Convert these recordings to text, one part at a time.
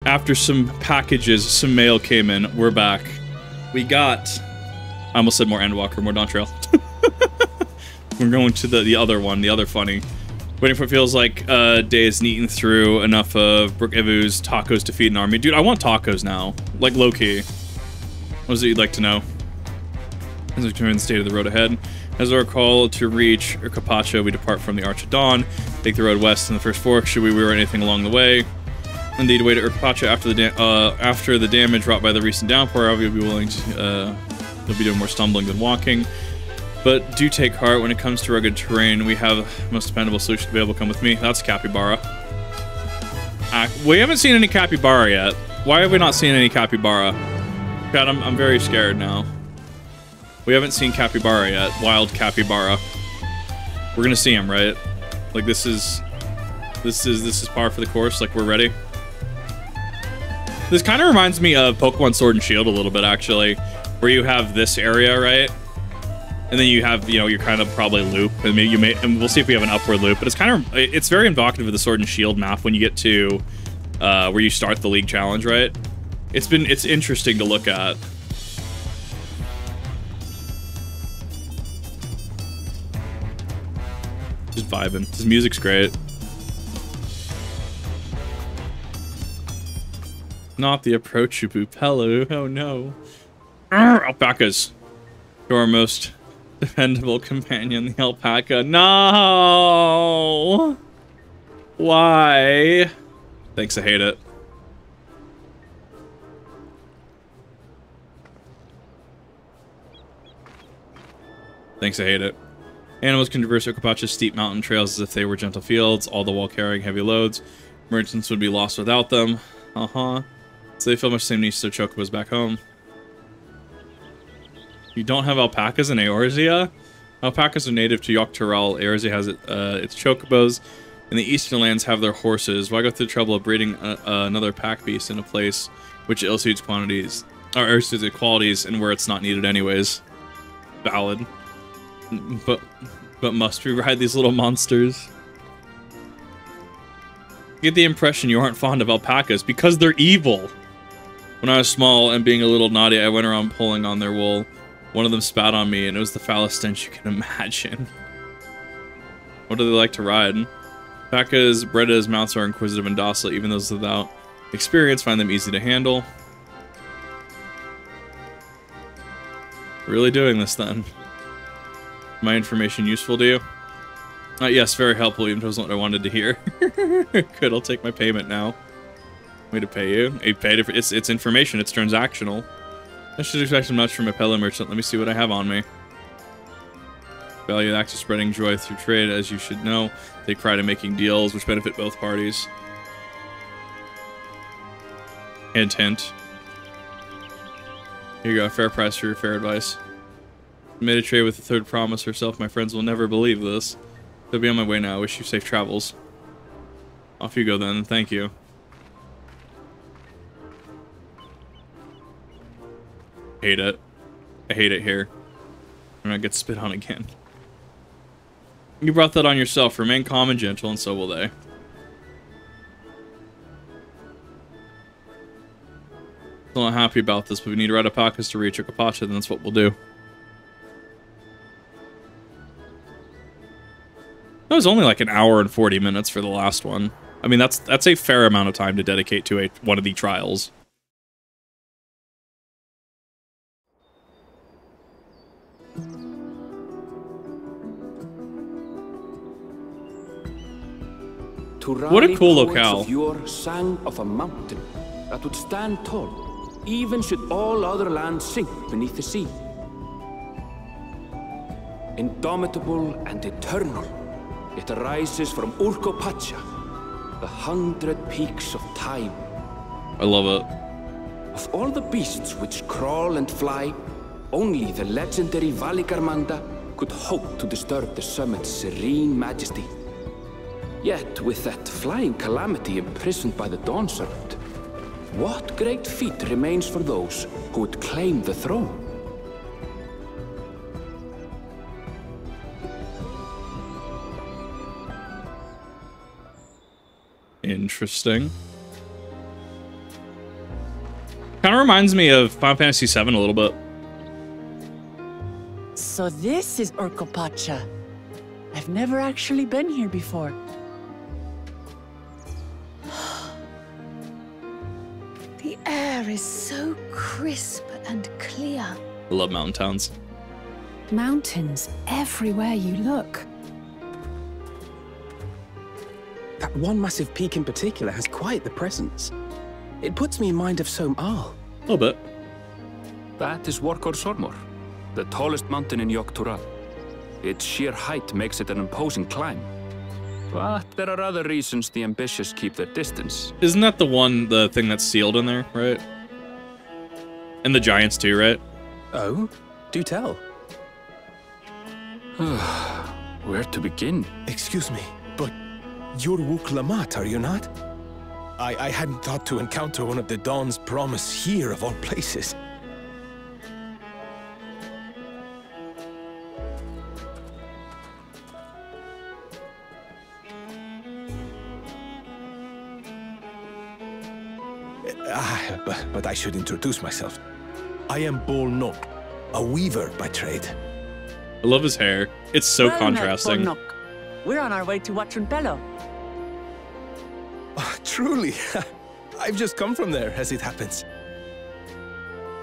After some packages, some mail came in. We're back. We got... I almost said more Endwalker, more Dawntrail. We're going to the other one, the other funny. Waiting for it feels like days eating through enough of Brook Ivu's tacos to feed an army. Dude, I want tacos now. Like, low-key. What is it you'd like to know? As we determine the state of the road ahead. As our call to reach Capacho, we depart from the Arch of Dawn. Take the road west in the first fork. Should we rear anything along the way? Indeed, wait at Urkapacha after the damage wrought by the recent downpour. I'll be willing to. You'll be doing more stumbling than walking, but do take heart. When it comes to rugged terrain, we have the most dependable solution to be able to come with me. That's Capybara. We haven't seen any Capybara yet. Why have we not seen any Capybara? God, I'm very scared now. We haven't seen Capybara yet. Wild Capybara. We're gonna see him, right? Like this is par for the course. Like we're ready. This kind of reminds me of Pokemon Sword and Shield a little bit, actually, where you have this area, right? And then you have, you know, your kind of probably loop, and maybe and we'll see if we have an upward loop. But it's very evocative of the Sword and Shield map when you get to where you start the League Challenge, right? It's interesting to look at. Just vibing. This music's great. Not the approach, Bupelu. Oh no. Alpacas. Your most dependable companion, the alpaca. No! Why? Thanks, I hate it. Thanks, I hate it. Animals can traverse Okapacha's steep mountain trails as if they were gentle fields, all the while carrying heavy loads. Merchants would be lost without them. So they feel much the same needs as their chocobos back home. You don't have alpacas in Eorzea? Alpacas are native to Yogg-Toral. Eorzea has its chocobos, and the eastern lands have their horses. Why go through the trouble of breeding another pack beast in a place which ill-suits qualities, and where it's not needed anyways? Valid. But must we ride these little monsters? I get the impression you aren't fond of alpacas because they're evil. When I was small and being a little naughty, I went around pulling on their wool. One of them spat on me, and it was the foulest stench you can imagine. What do they like to ride? Alpacas bred as mounts are inquisitive and docile. Even those without experience find them easy to handle. Really doing this then? My information useful to you? Yes, very helpful, even if it wasn't what I wanted to hear. Good, I'll take my payment now. Way to pay you. You paid it for, it's information, it's transactional. I should expect much from a fellow merchant. Let me see what I have on me. Value acts of spreading joy through trade, as you should know. Take pride in making deals which benefit both parties. Hint, hint. Here you go, fair price for your fair advice. Made a trade with the third promise herself. My friends will never believe this. They'll be on my way now. I wish you safe travels. Off you go then. Thank you. Hate it. I hate it here. I'm gonna get spit on again. You brought that on yourself. Remain calm and gentle, and so will they. Still not happy about this, but we need to ride alpacas to reach Okapacha, then that's what we'll do. That was only like an hour and 40 minutes for the last one. I mean, that's a fair amount of time to dedicate to one of the trials. What a cool locale. Of yore sang of a mountain that would stand tall, even should all other lands sink beneath the sea. Indomitable and eternal, it arises from Urkopacha, the 100 peaks of time. I love it. Of all the beasts which crawl and fly, only the legendary Valigarmanda could hope to disturb the summit's serene majesty. Yet, with that flying calamity imprisoned by the Dawn Serpent, what great feat remains for those who would claim the throne? Interesting. Kind of reminds me of Final Fantasy VII a little bit. So this is Urkopacha. I've never actually been here before. The air is so crisp and clear. I love mountain towns. Mountains everywhere you look. That one massive peak in particular has quite the presence. It puts me in mind of Som Al. A little bit. That is Workor Sormor, the tallest mountain in Yogg-Tural. Its sheer height makes it an imposing climb. But there are other reasons the ambitious keep their distance. Isn't that the thing that's sealed in there, right? And the giants too, right? Oh? Do tell. Where to begin? Excuse me, but you're Wuk Lamat, are you not? I hadn't thought to encounter one of the Dawn's promise here, of all places. But I should introduce myself. I am Bol Nok, a weaver by trade. I love his hair. It's so Well met, contrasting. Bornok. We're on our way to Watrunpelo. Oh, truly, I've just come from there, as it happens.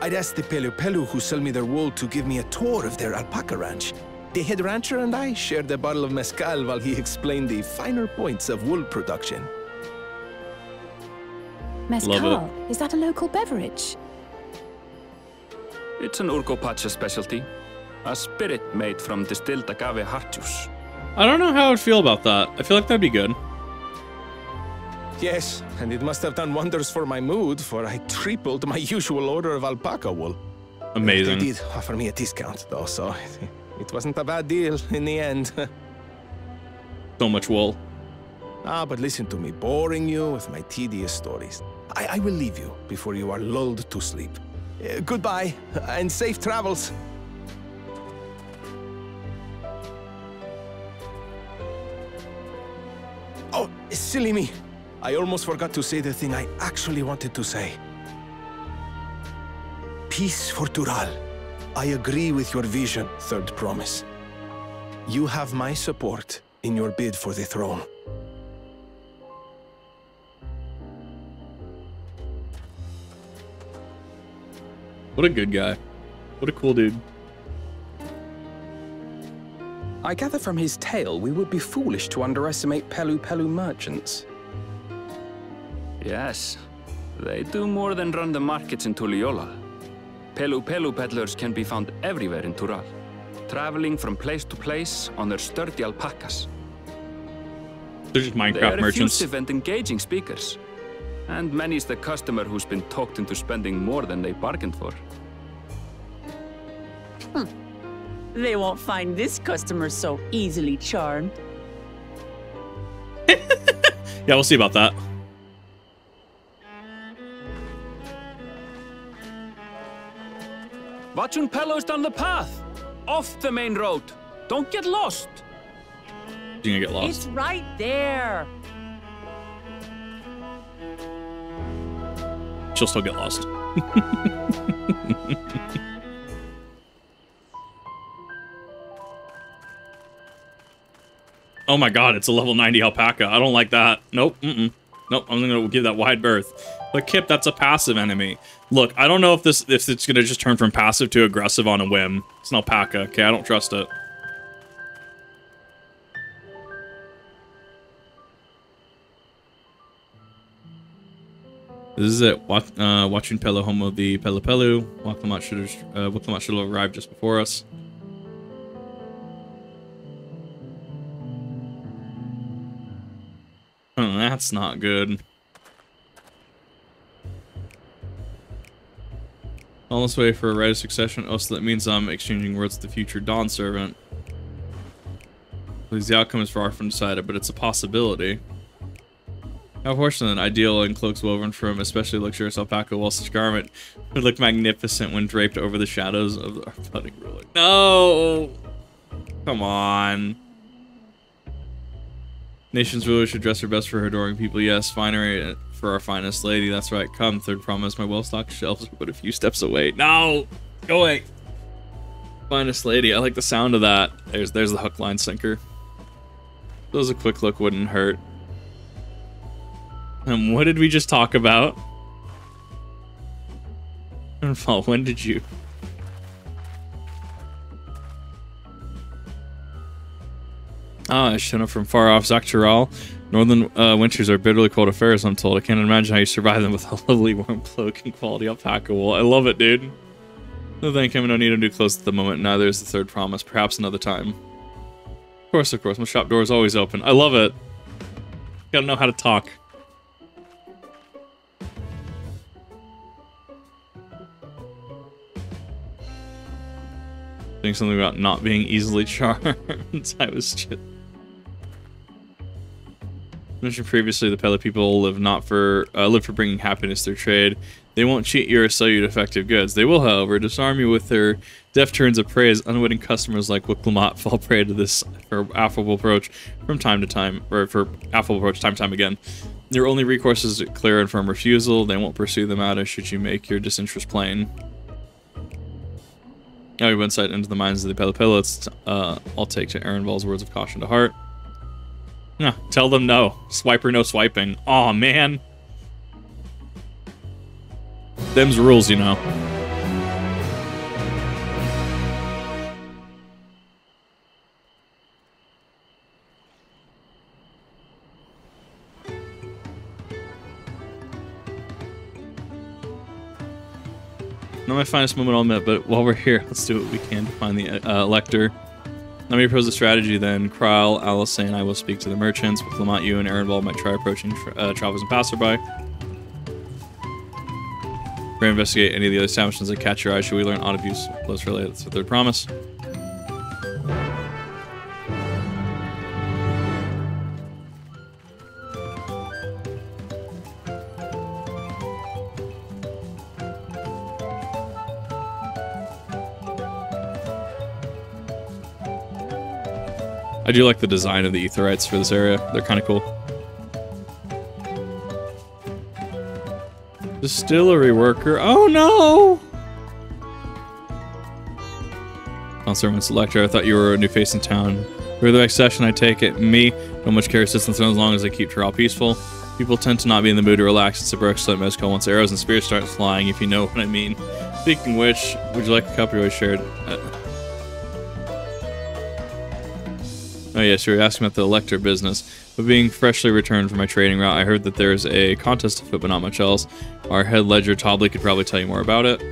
I'd asked the Pelu Pelu who sell me their wool to give me a tour of their alpaca ranch. The head rancher and I shared a bottle of mezcal while he explained the finer points of wool production. Mezcal, is that a local beverage? It's an Urkopacha specialty. A spirit made from distilled agave heart juice. I don't know how I'd feel about that. I feel like that'd be good. Yes, and it must have done wonders for my mood, for I tripled my usual order of alpaca wool. Amazing. They did offer me a discount, though, so it wasn't a bad deal in the end. So much wool. But listen to me, boring you with my tedious stories. I will leave you before you are lulled to sleep. Goodbye, and safe travels. Oh, silly me. I almost forgot to say the thing I actually wanted to say. Peace for Tural. I agree with your vision, Third Promise. You have my support in your bid for the throne. What a good guy. What a cool dude. I gather from his tale we would be foolish to underestimate Pelu Pelu merchants. Yes, they do more than run the markets in Tuliola. Pelu Pelu peddlers can be found everywhere in Tural, traveling from place to place on their sturdy alpacas. They're just They are Minecraft merchants. effusive and engaging speakers. And many's the customer who's been talked into spending more than they bargained for. They won't find this customer so easily charmed. Yeah, we'll see about that. Watrunpelo's down the path! Off the main road! Don't get lost! You're gonna get lost. It's right there. She'll still get lost. Oh my god, it's a level 90 alpaca. I don't like that. Nope, Nope, I'm gonna give that wide berth. But Kip, that's a passive enemy. Look, I don't know if it's gonna just turn from passive to aggressive on a whim. It's an alpaca. Okay, I don't trust it. This is it. Watching Pelo home of the Pelu Pelu. Wuk Lamat should have arrived just before us. Oh, that's not good. All this way for a right of succession. Oh, so that means I'm exchanging words with the future Dawn servant. Because the outcome is far from decided, but it's a possibility. How fortunate, an ideal in cloaks woven from especially luxurious alpaca, while such garment would look magnificent when draped over the shadows of our budding ruler. No! Come on. Nation's ruler should dress her best for her adoring people. Yes, finery for our finest lady. That's right. Come, third promise. My well-stocked shelves are but a few steps away. No! Go away! Finest lady. I like the sound of that. There's the hook, line, sinker. Those a quick look wouldn't hurt. And what did we just talk about? When did you... Ah, Shona from far off Zoraal. Northern winters are bitterly cold affairs, I'm told. I can't imagine how you survive them with a lovely warm cloak and quality alpaca wool. I love it, dude. No thank him, no need to do close at the moment. Neither is the third promise. Perhaps another time. Of course. My shop door is always open. I love it. Gotta know how to talk. Doing something about not being easily charmed. I was just... Mentioned previously, the Pele people live for bringing happiness to their trade. They won't cheat you or sell you defective goods. They will, however, disarm you with their deft turns of praise. Unwitting customers like Wuk Lamat fall prey to this affable approach time to time again. Their only recourse is a clear and firm refusal. They won't pursue the matter should you make your disinterest plain. Now we insight into the minds of the Pele. Let's I'll take to Aaron Ball's words of caution to heart. No, tell them no. Swiper, no swiping. Aw, man. Them's rules, you know. Not my finest moment, I'll admit, but while we're here, let's do what we can to find the Elector. Let me propose a strategy then. Krile, Alice, and I will speak to the merchants. With Lamat, you and Aaron Ball might try approaching travelers and passerby. We're going to investigate any of the other establishments that catch your eye. Should we learn odd abuse? Let's relay. That's the third promise. I do like the design of the Aetherites for this area. They're kind of cool. Distillery worker. Oh no! Concert Selector, I thought you were a new face in town. For the next session, I take it. Me, don't much care assistance as long as I keep Zoraal peaceful. People tend to not be in the mood to relax. It's a excellent mezcal once arrows and spears start flying, if you know what I mean. Speaking of which, would you like a cup you always shared? Oh yes, you were asking about the Elector business. But being freshly returned from my trading route, I heard that there's a contest afoot, but not much else. Our head ledger, Tobley, could probably tell you more about it.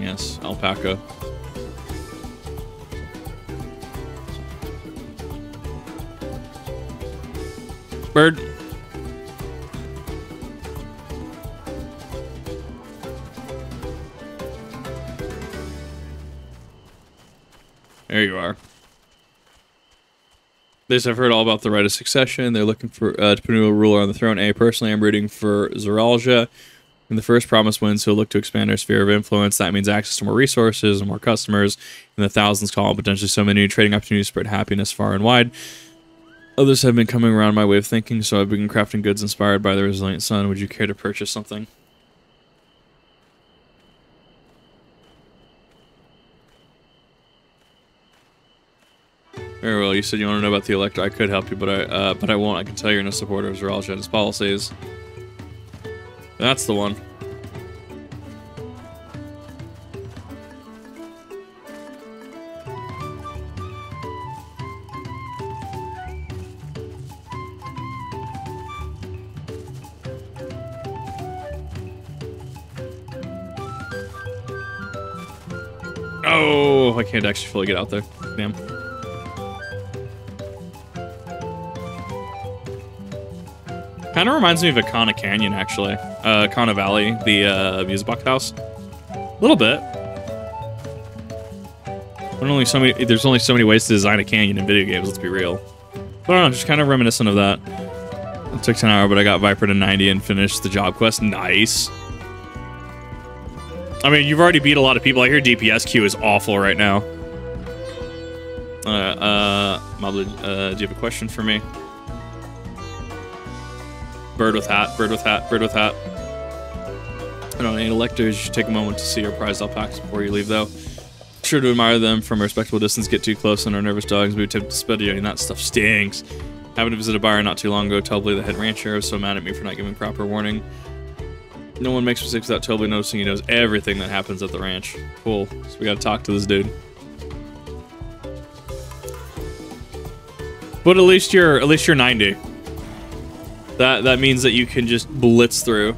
Yes, alpaca. Bird. There you are. This I've heard all about the right of succession. They're looking for to put a new ruler on the throne. Personally, I'm rooting for Zoraal Ja. When the first promise wins, he'll look to expand our sphere of influence. That means access to more resources and more customers, and the thousands call and potentially so many new trading opportunities spread happiness far and wide. Others have been coming around my way of thinking, so I've been crafting goods inspired by the resilient sun. Would you care to purchase something? Very well. You said you want to know about the Elector. I could help you, but I won't. I can tell you're no supporter of Zoraal Ja and his policies. That's the one. Oh, I can't actually fully get out there. Damn. Kind of reminds me of a Koana Canyon, actually. Koana Valley, the music box house. A little bit. But there's only so many ways to design a canyon in video games, let's be real. But I don't know, just kind of reminiscent of that. It took 10 hours, but I got Viper to 90 and finished the job quest. Nice. I mean, you've already beat a lot of people. I hear DPS queue is awful right now. Mabla, do you have a question for me? Bird with hat, bird with hat, bird with hat. I don't know, any electors, you should take a moment to see your prized alpacas before you leave, though. Sure to admire them from a respectable distance, get too close and our nervous dogs, we attempt to spediate, that stuff stinks. Happened to visit a buyer not too long ago, Tobley, the head rancher, was so mad at me for not giving proper warning. No one makes mistakes without Tobley noticing he knows everything that happens at the ranch. Cool, so we gotta talk to this dude. But at least you're 90. That means that you can just blitz through.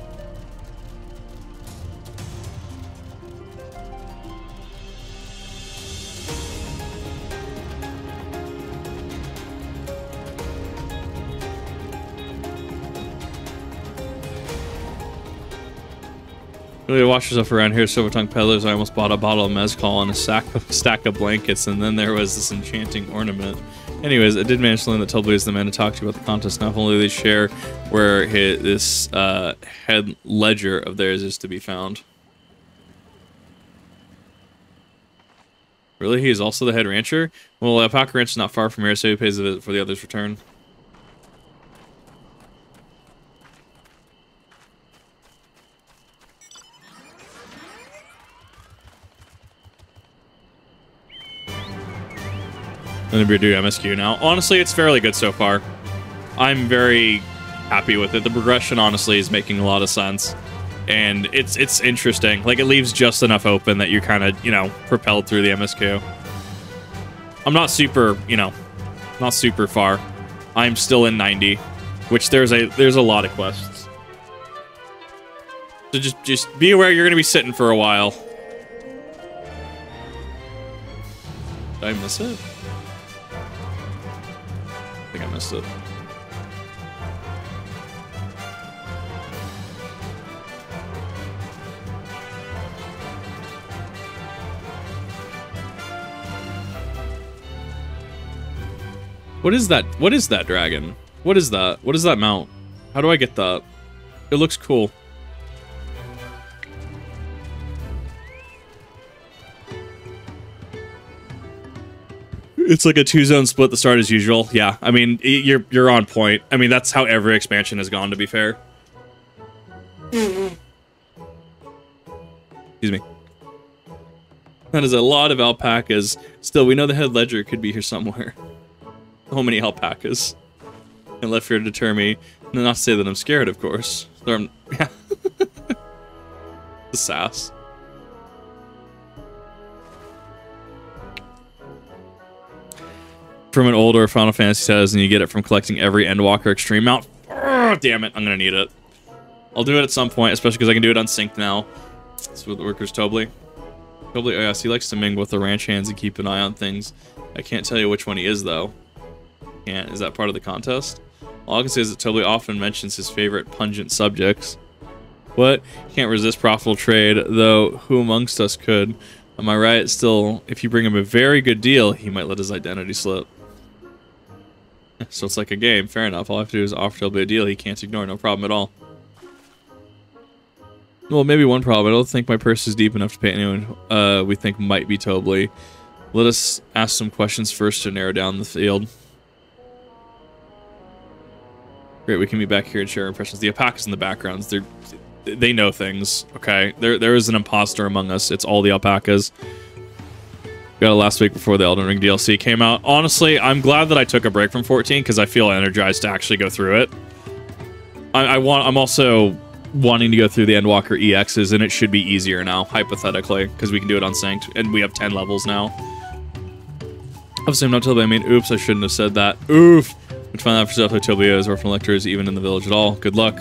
Really watch yourself around here, silver tongue peddlers. I almost bought a bottle of mezcal and a stack of blankets, and then there was this enchanting ornament. Anyways, I did manage to learn that Tobley is the man to talk to about the contest. Not only do they share where this head ledger of theirs is to be found. Really? He is also the head rancher? Well, Alpaca Ranch is not far from here, so he pays a visit for the others' return. I'm gonna do MSQ now. Honestly, it's fairly good so far. I'm very happy with it. The progression, honestly, is making a lot of sense. And it's interesting. Like, it leaves just enough open that you're kind of, you know, propelled through the MSQ. I'm not super, you know, not super far. I'm still in 90, which there's a lot of quests. So just be aware you're gonna be sitting for a while. Did I miss it? I think I missed it. What is that? What is that dragon? What is that? What is that mount? How do I get that? It looks cool. It's like a 2-zone split to start as usual. Yeah, I mean, you're on point. I mean, that's how every expansion has gone, to be fair. Excuse me. That is a lot of alpacas. Still, we know the head ledger could be here somewhere. So many alpacas. And left here to deter me. Not to say that I'm scared, of course. Yeah. The sass. From an older Final Fantasy says, and you get it from collecting every Endwalker Extreme mount. Oh, damn it, I'm gonna need it. I'll do it at some point, especially because I can do it unsynced now. That's what the workers Tobley. Tobley, oh yes, he likes to mingle with the ranch hands and keep an eye on things. I can't tell you which one he is, though. Can't. Is that part of the contest? All I can say is that Tobley often mentions his favorite pungent subjects. What? Can't resist profitable trade, though who amongst us could? Am I right? Still, if you bring him a very good deal, he might let his identity slip. So it's like a game. Fair enough. All I have to do is offer Tobley a deal he can't ignore. No problem at all. Well, maybe one problem. I don't think my purse is deep enough to pay anyone we think might be Tobley. Let us ask some questions first to narrow down the field. Great, we can be back here and share impressions. The alpacas in the backgrounds, they know things, okay? There is an imposter among us. It's all the alpacas. Got it last week before the Elden Ring DLC came out. Honestly, I'm glad that I took a break from 14 because I feel energized to actually go through it. I'm also wanting to go through the Endwalker EXs, and it should be easier now, hypothetically, because we can do it unsynced, and we have 10 levels now. Obviously, I'm not Tobley. I mean, oops, I shouldn't have said that. Oof! Which find out for yourself who Tobley is, or from electors, even in the village at all. Good luck.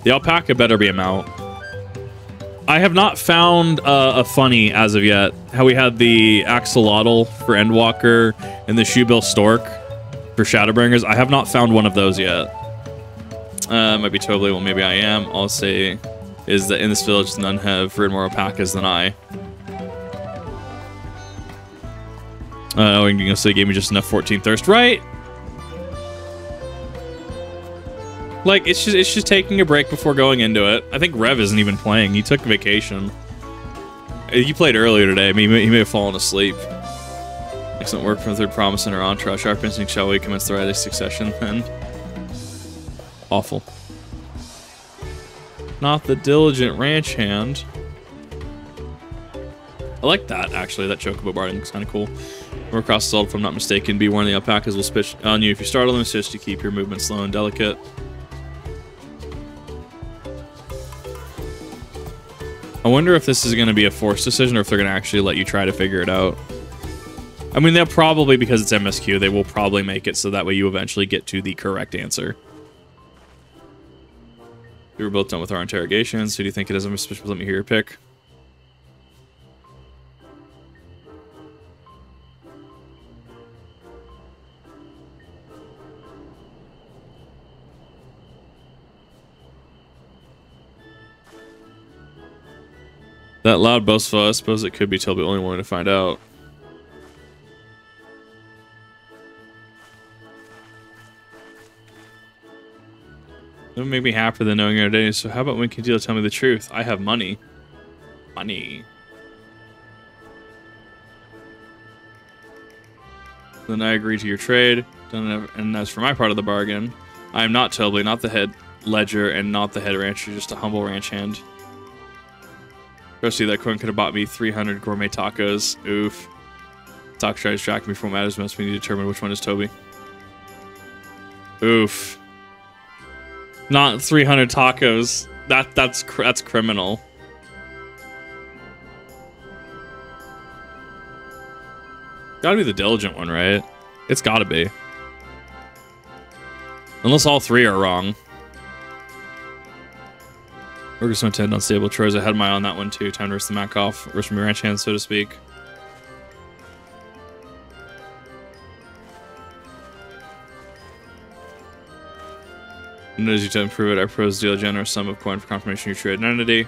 The alpaca better be a mount. I have not found a funny as of yet. How we had the axolotl for Endwalker and the shoebill stork for Shadowbringers. I have not found one of those yet. Might be Tobley. Well, maybe I am. All I'll say is that in this village, none have ridden more alpacas than I. Oh, and so he gave me just enough 14 thirst, right? Like, it's just taking a break before going into it. I think Rev isn't even playing. He took vacation. He played earlier today. I mean, he may have fallen asleep. Excellent work from the third promise in our entourage. Sharp instinct, shall we commence the right succession then? Awful. Not the diligent ranch hand. I like that, actually. That chocobo barding looks kind of cool. We're across the salt, if I'm not mistaken. Be warned, the alpacas will spit on you if you startle them. Assist to keep your movement slow and delicate. I wonder if this is going to be a forced decision or if they're going to actually let you try to figure it out. I mean, they'll probably, because it's MSQ, they will probably make it so that way you eventually get to the correct answer. We were both done with our interrogations. Who do you think it is? I'm suspicious. Let me hear your pick. That loud boastful, I suppose it could be Toby, only one to find out. That would make me happier than knowing your identity, so how about when Candela tell me the truth? I have money. Money. Then I agree to your trade, and as for my part of the bargain, I am not Toby, not the head ledger, and not the head rancher, just a humble ranch hand. Especially that coin could have bought me 300 gourmet tacos. Oof. Taco tries to distract me from what matters most. We need to determine which one is Toby. Oof. Not 300 tacos. That's criminal. Gotta be the diligent one, right? It's gotta be. Unless all three are wrong. We're just going to end unstable chores. I had my eye on that one too. Time to risk the Mac off. Risk from your ranch hands, so to speak. And as you to improve it, I propose to deal a generous sum of coin for confirmation of your trade identity.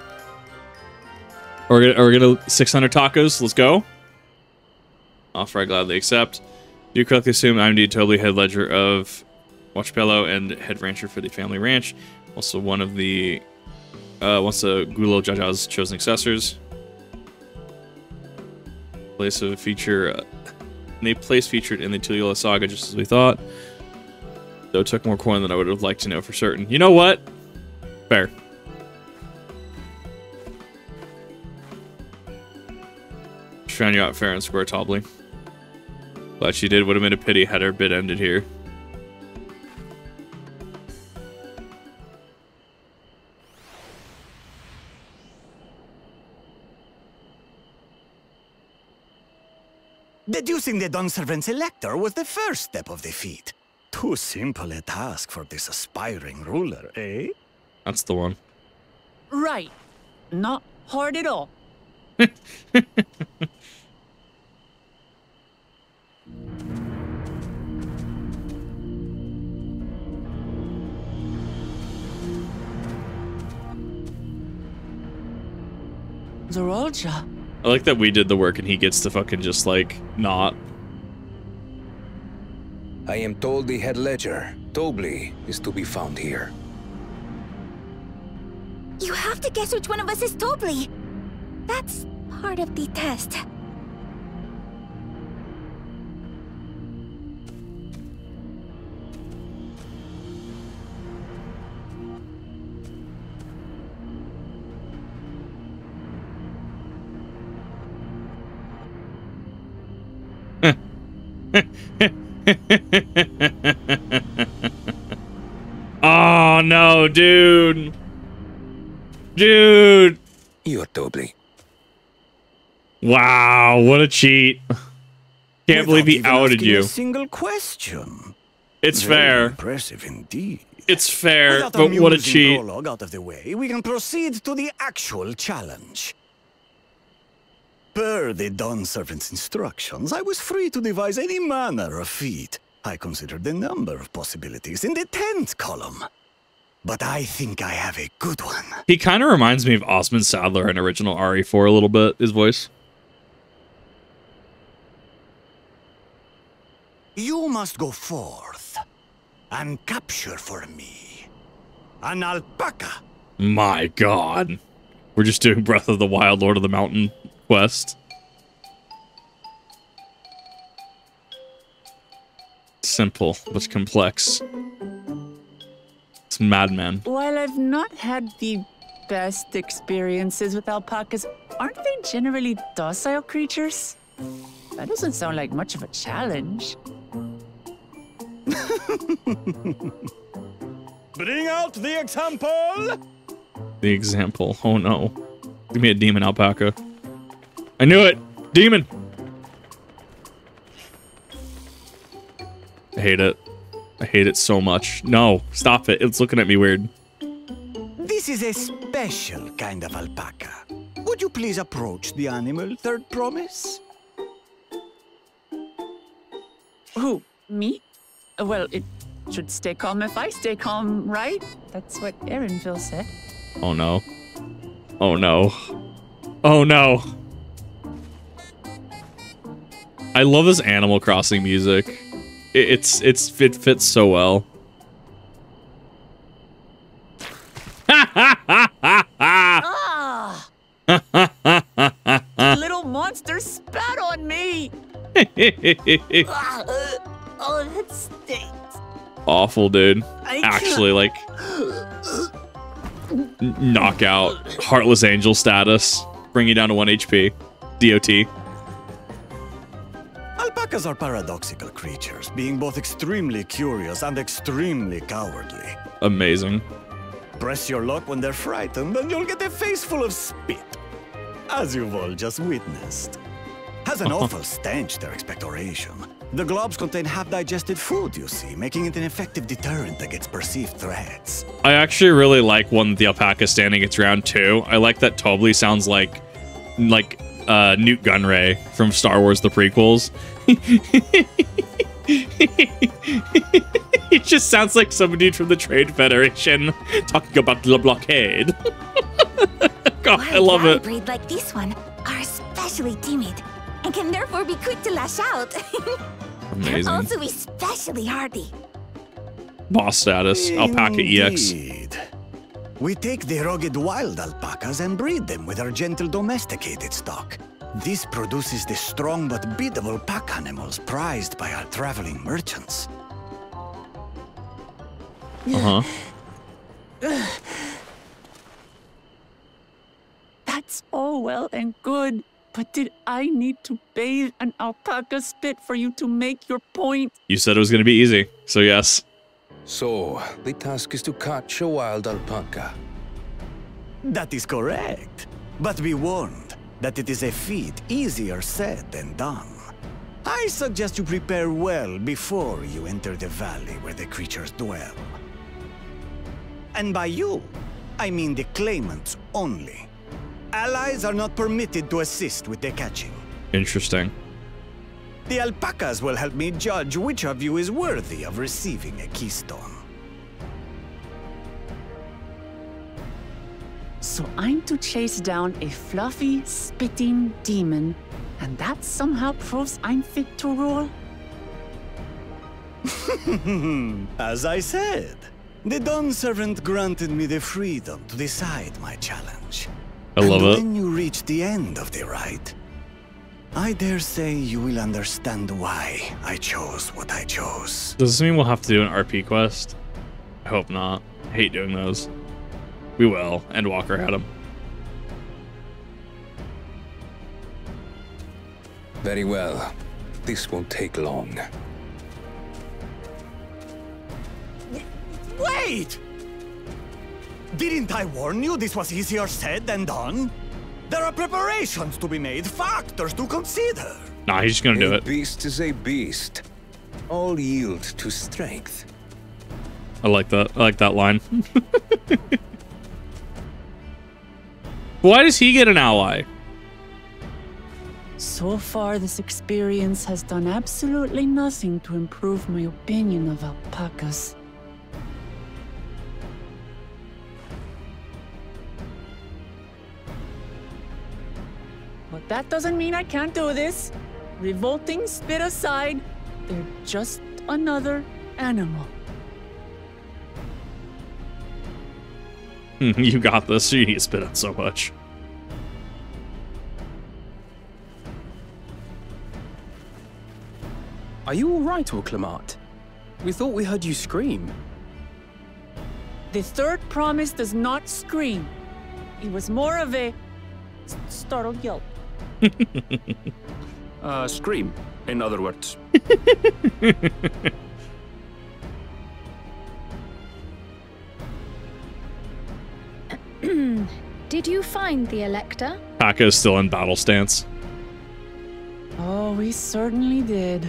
We're gonna 600 tacos. Let's go. Offer I gladly accept. Do you correctly assume I'm indeed totally head ledger of Watchpello and head rancher for the family ranch? Also one of the once the Wuk Ja Ja's chosen successors. Place of a feature, a place featured in the Tulula saga, just as we thought. Though it took more coin than I would have liked to know for certain. You know what? Fair. She found you out fair and square, Tobley. Glad she did. Would have been a pity had her bid ended here. Deducing the Dawnservant's elector was the first step of the feat. Too simple a task for this aspiring ruler, eh? That's the one. Right. Not hard at all. Zoraal Ja. I like that we did the work and he gets to fucking just, like, not. I am told the head ledger, Tobley, is to be found here. You have to guess which one of us is Tobley. That's part of the test. Oh no, dude. Dude. You're Tobley. Wow, what a cheat. Can't believe he outed you. A single question. It's Very fair. Impressive indeed. It's fair, Without but what a amusing cheat. prologue out of the way, we can proceed to the actual challenge. Per the Dawnservant's instructions, I was free to devise any manner of feat. I considered the number of possibilities in the 10th column. But I think I have a good one. He kind of reminds me of Osmond Sadler in original RE4 a little bit, his voice. You must go forth and capture for me An alpaca. My God. We're just doing Breath of the Wild, Lord of the Mountain quest. Simple, but complex. It's madman. While I've not had the best experiences with alpacas, aren't they generally docile creatures? That doesn't sound like much of a challenge. Bring out the example! The example. Oh no. Give me a demon alpaca. I knew it! Demon! I hate it. I hate it so much. No, stop it. It's looking at me weird. This is a special kind of alpaca. Would you please approach the animal, third promise? Who? Me? Well, it should stay calm if I stay calm, right? That's what Erinville said. Oh no. Oh no. Oh no. I love this Animal Crossing music. It fits so well. Ah! Little monster spat on me! Oh, that stinks. Awful, dude. Actually, like, knockout, Heartless Angel status. Bring you down to 1 HP. DOT. Alpacas are paradoxical creatures, being both extremely curious and extremely cowardly. Amazing. Press your luck when they're frightened, and you'll get a face full of spit, as you've all just witnessed. Has an awful stench, their expectoration. The globs contain half-digested food, you see, making it an effective deterrent against perceived threats. I actually really like when the alpaca standing its ground too. I like that Tobli sounds like Newt Gunray from Star Wars the prequels. It just sounds like some dude from the Trade Federation talking about the blockade. God, I love it. Breed like this one are especially timid and can therefore be quick to lash out. Amazing. They're also especially hardy. Boss status, Alpaca EX. Indeed. We take the rugged wild alpacas and breed them with our gentle domesticated stock. This produces the strong but biddable pack animals prized by our traveling merchants. Uh-huh. That's all well and good, but did I need to bathe an alpaca spit for you to make your point? You said it was going to be easy, so yes. So, the task is to catch a wild alpaca. That is correct. But be warned that it is a feat easier said than done. I suggest you prepare well before you enter the valley where the creatures dwell. And by you, I mean the claimants only. Allies are not permitted to assist with the catching. Interesting. The alpacas will help me judge which of you is worthy of receiving a keystone. So I'm to chase down a fluffy, spitting demon, and that somehow proves I'm fit to rule? As I said, the Dawn Servant granted me the freedom to decide my challenge. I love it. When you reach the end of the ride, I dare say you will understand why I chose what I chose. Does this mean we'll have to do an RP quest? I hope not. I hate doing those. We will. Endwalker had him. Very well. This won't take long. Wait! Didn't I warn you this was easier said than done? There are preparations to be made, factors to consider. Nah, he's just gonna do it. A beast is a beast. All yield to strength. I like that. I like that line. Why does he get an ally? So far, this experience has done absolutely nothing to improve my opinion of alpacas. But that doesn't mean I can't do this. Revolting spit aside, they're just another animal. You got this. You need to spit out so much. Are you all right, Wuk Lamat? We thought we heard you scream. The third promise does not scream. It was more of a startled yelp. Scream, in other words. Did you find the Elector? Taka is still in battle stance. Oh, we certainly did.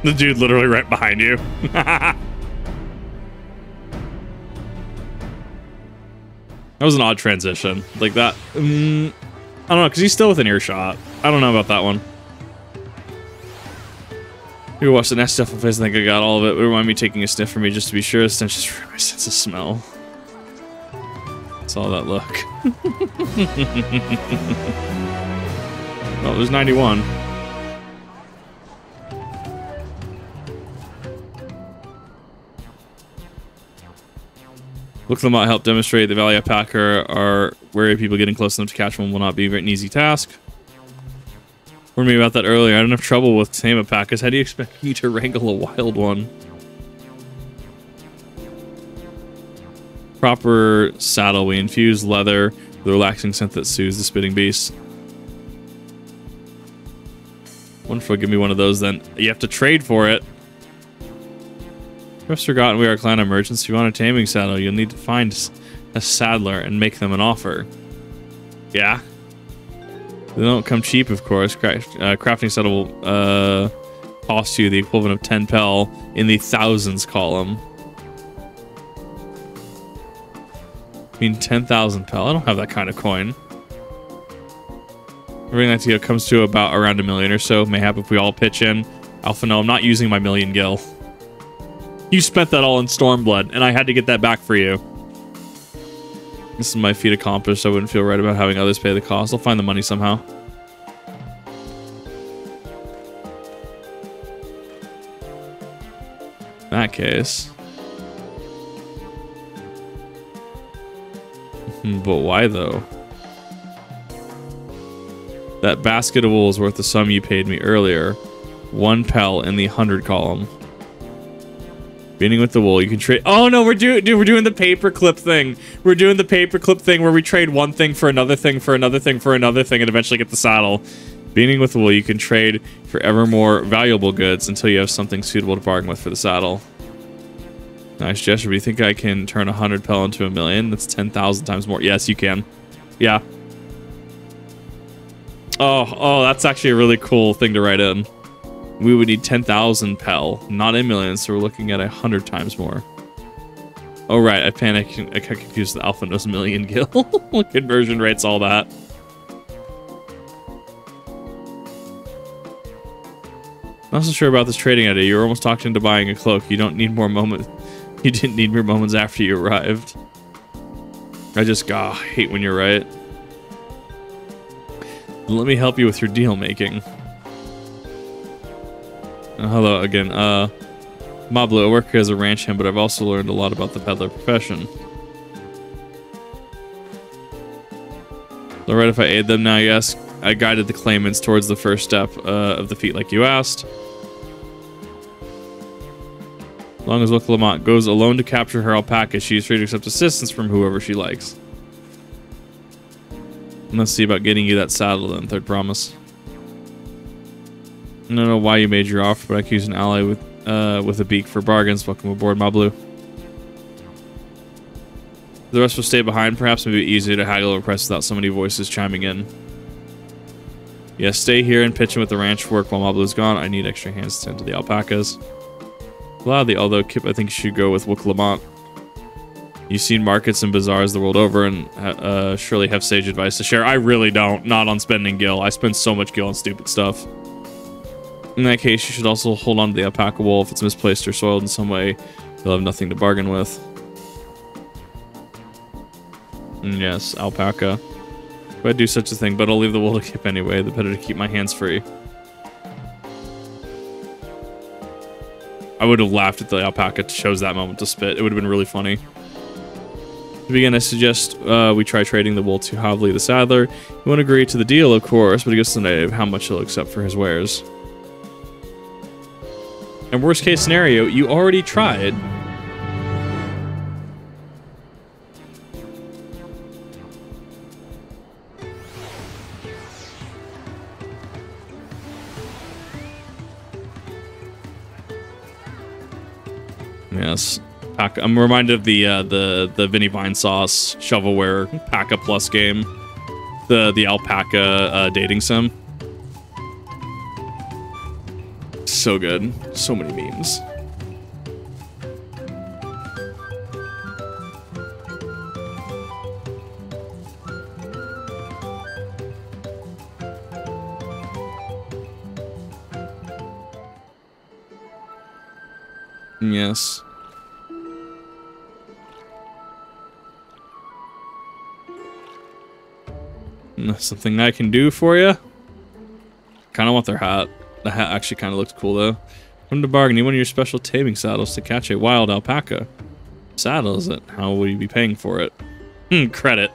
The dude literally right behind you. That was an odd transition. Like that. I don't know, because he's still within earshot. I don't know about that one. You watched the next stuff on face. I think I got all of it. It remind me taking a sniff for me just to be sure. It's just for my sense of smell. That's all that look. Well, there's 91. Wuk Lamat helped demonstrate the Valley Alpaca are wary people getting close enough to catch one will not be an easy task. Warned me about that earlier. I don't have trouble with tame alpacas. How do you expect me to wrangle a wild one? Proper saddle. We infuse leather with a relaxing scent that soothes the spitting beast. Wonderful. Give me one of those then. You have to trade for it. I've forgotten we are a clan of merchants. If you want a taming saddle, you'll need to find a saddler and make them an offer. Yeah. They don't come cheap, of course. Crafting saddle will cost you the equivalent of 10 pel in the thousands column. I mean, 10,000 pel. I don't have that kind of coin. Everything that together comes to about around 1 million or so. Mayhap if we all pitch in. Alpha, no, I'm not using my million gil. You spent that all in Stormblood, and I had to get that back for you. This is my feat accomplished. I wouldn't feel right about having others pay the cost. I'll find the money somehow. In that case. But why, though? That basket of wool is worth the sum you paid me earlier. 1 pel in the 100 column. Beginning with the wool, you can trade. Oh no, we're doing the paperclip thing. We're doing the paperclip thing where we trade one thing for another thing for another thing for another thing and eventually get the saddle. Beginning with the wool, you can trade for ever more valuable goods until you have something suitable to bargain with for the saddle. Nice gesture. But you think I can turn 100 pel into 1 million? That's 10,000 times more. Yes, you can. Yeah. Oh, that's actually a really cool thing to write in. We would need 10,000 pel, not 1 million, so we're looking at 100 times more. Oh, right, I panicked. I got confused with Alpha knows 1 million gil. Conversion rates, all that. Not so sure about this trading idea. You were almost talked into buying a cloak. You don't need more moments. You didn't need more moments after you arrived. I just hate when you're right. Let me help you with your deal making. Hello again. Mablo, I work as a ranch hand, but I've also learned a lot about the peddler profession. Alright, if I aid them now, yes. I guided the claimants towards the first step of the feat like you asked. As long as Wuk Lamat goes alone to capture her alpaca, she is free to accept assistance from whoever she likes. And let's see about getting you that saddle then, third promise. I don't know why you made your offer, but I could use an ally with a beak for bargains. Welcome aboard, Mablu. The rest will stay behind. Perhaps it may be easier to haggle over price without so many voices chiming in. Yeah, stay here and pitch in with the ranch work while Mablu's gone. I need extra hands to tend to the alpacas. Gladly, although Kip, I think you should go with Wuk Lamat. You've seen markets and bazaars the world over and surely have sage advice to share. I really don't. Not on spending gil. I spend so much gil on stupid stuff. In that case, you should also hold on to the alpaca wool. If it's misplaced or soiled in some way, you'll have nothing to bargain with. And yes, alpaca. If I do such a thing, but I'll leave the wool to Kip anyway. The better to keep my hands free. I would have laughed if the alpaca chose that moment to spit. It would have been really funny. To begin, I suggest we try trading the wool to Havli the saddler. He won't agree to the deal, of course, but he gives us an idea of how much he'll accept for his wares. And worst case scenario, you already tried. Yes. I'm reminded of the Vinny Vine Sauce shovelware Paca Plus game, the alpaca dating sim. So good, so many memes. Yes. Something I can do for you? Kind of want their hat. The hat actually kind of looked cool though. Come to bargain, need one of your special taming saddles to catch a wild alpaca. Saddle is it? How will you be paying for it? Credit.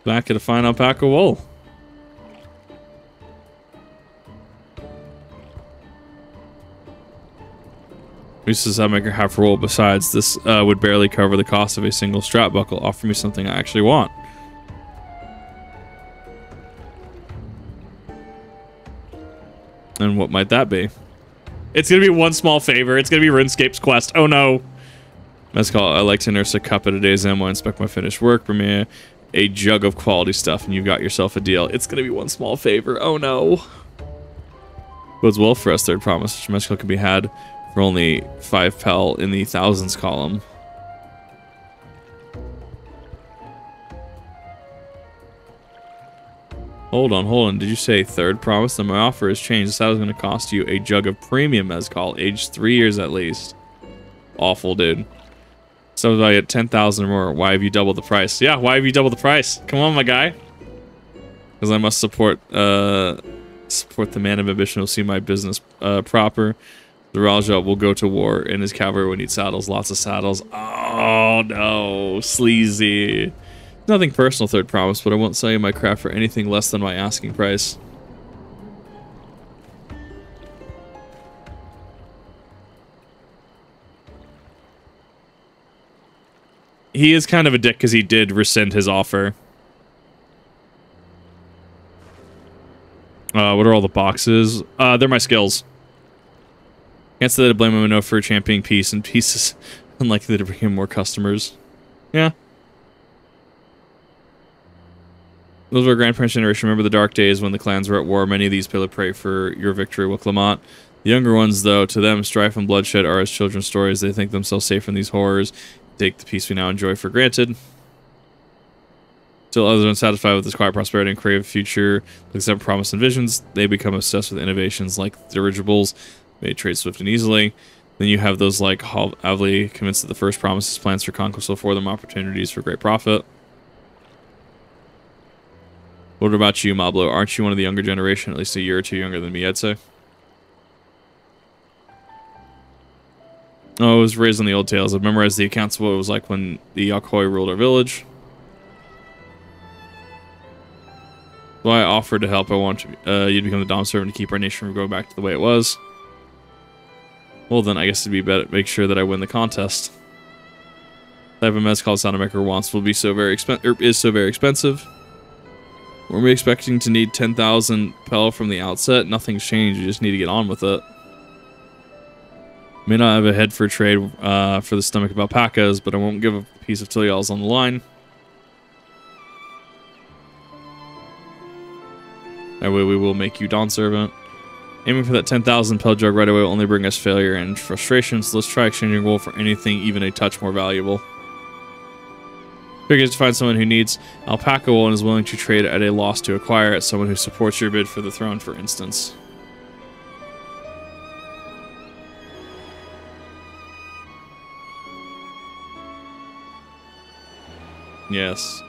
Back at a fine alpaca wool. Uses that make her half roll. Besides, this would barely cover the cost of a single strap buckle. Offer me something I actually want. And what might that be? It's gonna be one small favor. It's gonna be RuneScape's quest. Oh no. Mezcal, I like to nurse a cup at a day's end. While inspect my finished work. Bring me a jug of quality stuff, and you've got yourself a deal. It's gonna be one small favor. Oh no. Bodes well for us. Third promise. Mezcal can be had for only 5 pel in the thousands column. Hold on. Did you say third promise? Then my offer has changed. This saddle is going to cost you a jug of premium mezcal, aged 3 years at least. Awful, dude. So if I get 10,000 or more, why have you doubled the price? Yeah, why have you doubled the price? Come on, my guy. Because I must support the man of ambition who will see my business proper. Zoraal Ja will go to war, and his cavalry will need saddles. Lots of saddles. Oh, no. Sleazy. Nothing personal, third promise, but I won't sell you my craft for anything less than my asking price. He is kind of a dick because he did rescind his offer. What are all the boxes? They're my skills. Can't say that I blame him enough for championing peace, and peace is unlikely to bring him more customers. Yeah. Those were our grandparents' generation. Remember the dark days when the clans were at war. Many of these people pray for your victory, Wuk Lamat. The younger ones, though, to them, strife and bloodshed are as children's stories. They think themselves safe from these horrors. Take the peace we now enjoy for granted. Still others are unsatisfied with this quiet prosperity and crave future, accept promise and visions. They become obsessed with innovations like dirigibles, made trade swift and easily. Then you have those like Havli, convinced that the first promises plans for conquest will afford them opportunities for great profit. What about you, Mablo? Aren't you one of the younger generation, at least a year or two younger than me, I'd say? Oh, I was raised on the old tales. I've memorized the accounts of what it was like when the Yakhoi ruled our village. So I offered to help. I want you to become the Dom servant to keep our nation from going back to the way it was. Well, then I guess it'd be better make sure that I win the contest. The type of mezcal Soundmaker wants will be so very expensive. Were we expecting to need 10,000 pel from the outset? Nothing's changed. You just need to get on with it. May not have a head for trade for the stomach of alpacas, but I won't give a piece of Tilyal's on the line. That way we will make you Dawn servant. Aiming for that 10,000 pel jug right away will only bring us failure and frustration, so let's try exchanging wool for anything even a touch more valuable. Figures to find someone who needs alpaca wool and is willing to trade at a loss to acquire it. Someone who supports your bid for the throne, for instance. Yes.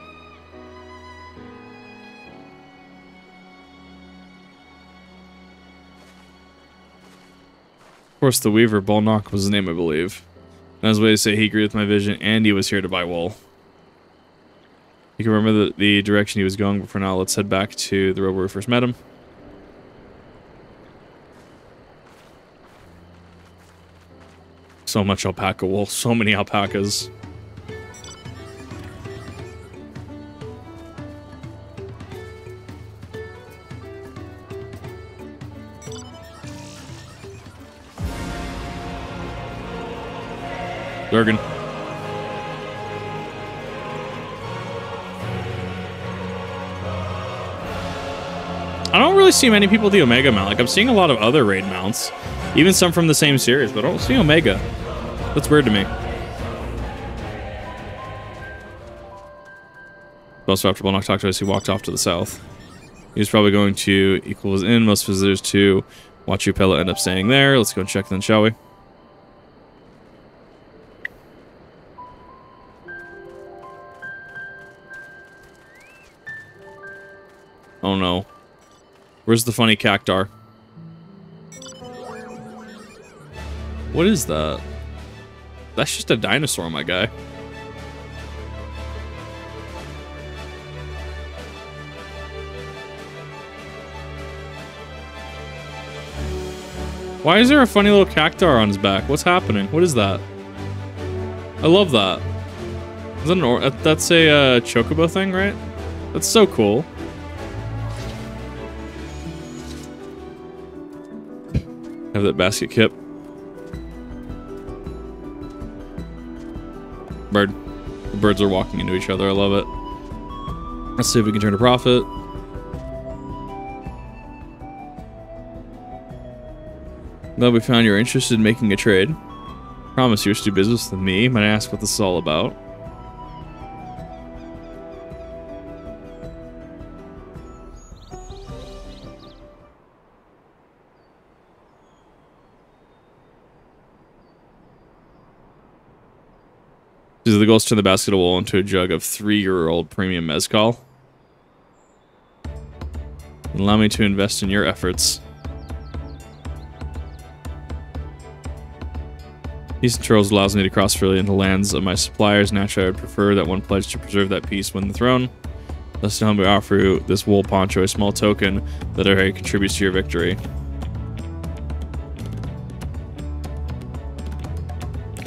course, the Weaver, Bolnock was his name, I believe. And as a way to say he agreed with my vision, and he was here to buy wool. You can remember the direction he was going, but for now, let's head back to the road where we first met him. So much alpaca wool, so many alpacas. Durgan. I don't really see many people with the Omega mount. Like, I'm seeing a lot of other raid mounts. Even some from the same series, but I don't see Omega. That's weird to me. Also, after Bolnock talked to us, he walked off to the south. He was probably going to equal his inn. Most visitors to Wachupela end up staying there. Let's go and check then, shall we? Oh no. Where's the funny cactar? What is that? That's just a dinosaur, my guy. Why is there a funny little cactar on his back? What's happening? What is that? I love that. Is that that's a chocobo thing, right? That's so cool. Have that basket kip. Bird. The birds are walking into each other. I love it. Let's see if we can turn a profit. Now we found you're interested in making a trade. Promise you wish to do business with me. Might I ask what this is all about? So the goal is to turn the basket of wool into a jug of 3-year-old premium mezcal. Allow me to invest in your efforts. Peace and Charles allows me to cross freely into lands of my suppliers. Naturally, I would prefer that one pledge to preserve that peace win the throne. Thus, to humbly offer you this wool poncho, a small token that contributes to your victory.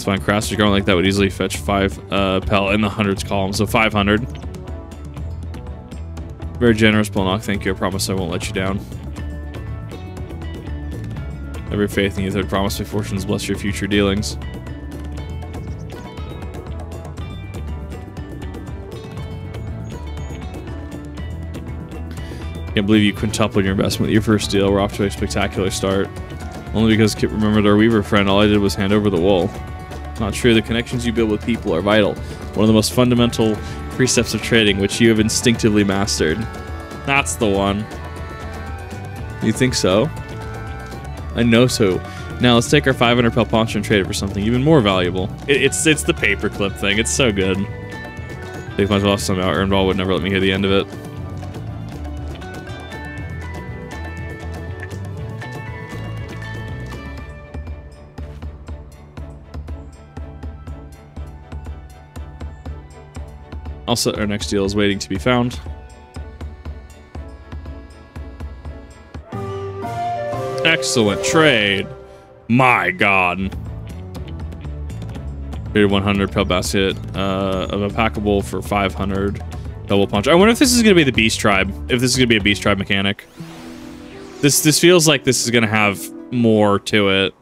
Fine, Craster's garment like that would easily fetch 5 pel in the hundreds column, so 500. Very generous, Bolnock. Thank you. I promise I won't let you down. Every faith in you, third promise my fortunes bless your future dealings. Can't believe you quintupled your investment with your first deal. We're off to a spectacular start. Only because Kip remembered our Weaver friend, all I did was hand over the wool. Not true. The connections you build with people are vital. One of the most fundamental precepts of trading, which you have instinctively mastered. That's the one. You think so? I know so. Now let's take our 500 pel poncho and trade it for something even more valuable. It's the paperclip thing. It's so good. Take my loss somehow. Earnball would never let me hear the end of it. Also, our next deal is waiting to be found. Excellent trade. My God. Here, 100 pel basket of a packable for 500 double punch. I wonder if this is going to be the Beast Tribe. If this is going to be a Beast Tribe mechanic. This feels like this is going to have more to it.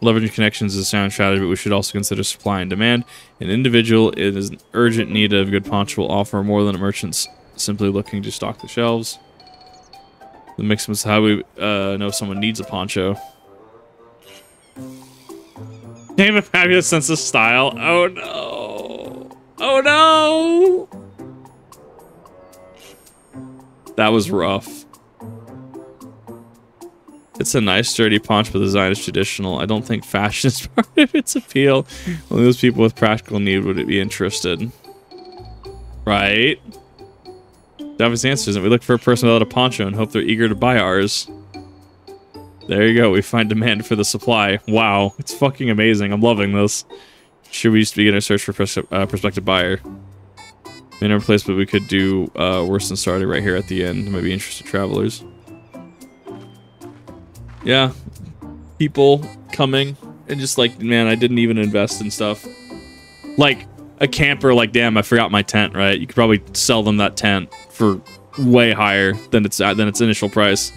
Leveraging connections is a sound strategy, but we should also consider supply and demand. An individual is in urgent need of good poncho will offer more than a merchant simply looking to stock the shelves. The mix is how we know someone needs a poncho. Name a fabulous sense of style. Oh no. Oh no. That was rough. It's a nice, sturdy poncho, but the design is traditional. I don't think fashion is part of its appeal. Only those people with practical need would be interested. Right? The obvious answer isn't we look for a person without a poncho and hope they're eager to buy ours. There you go. We find demand for the supply. Wow, it's fucking amazing. I'm loving this. Should we just begin a search for prospective buyer? In our place, but we could do worse than starting right here at the end. Maybe interested travelers. Yeah, people coming and just like, man, I didn't even invest in stuff. Like a camper, like, damn, I forgot my tent, right? You could probably sell them that tent for way higher than its initial price.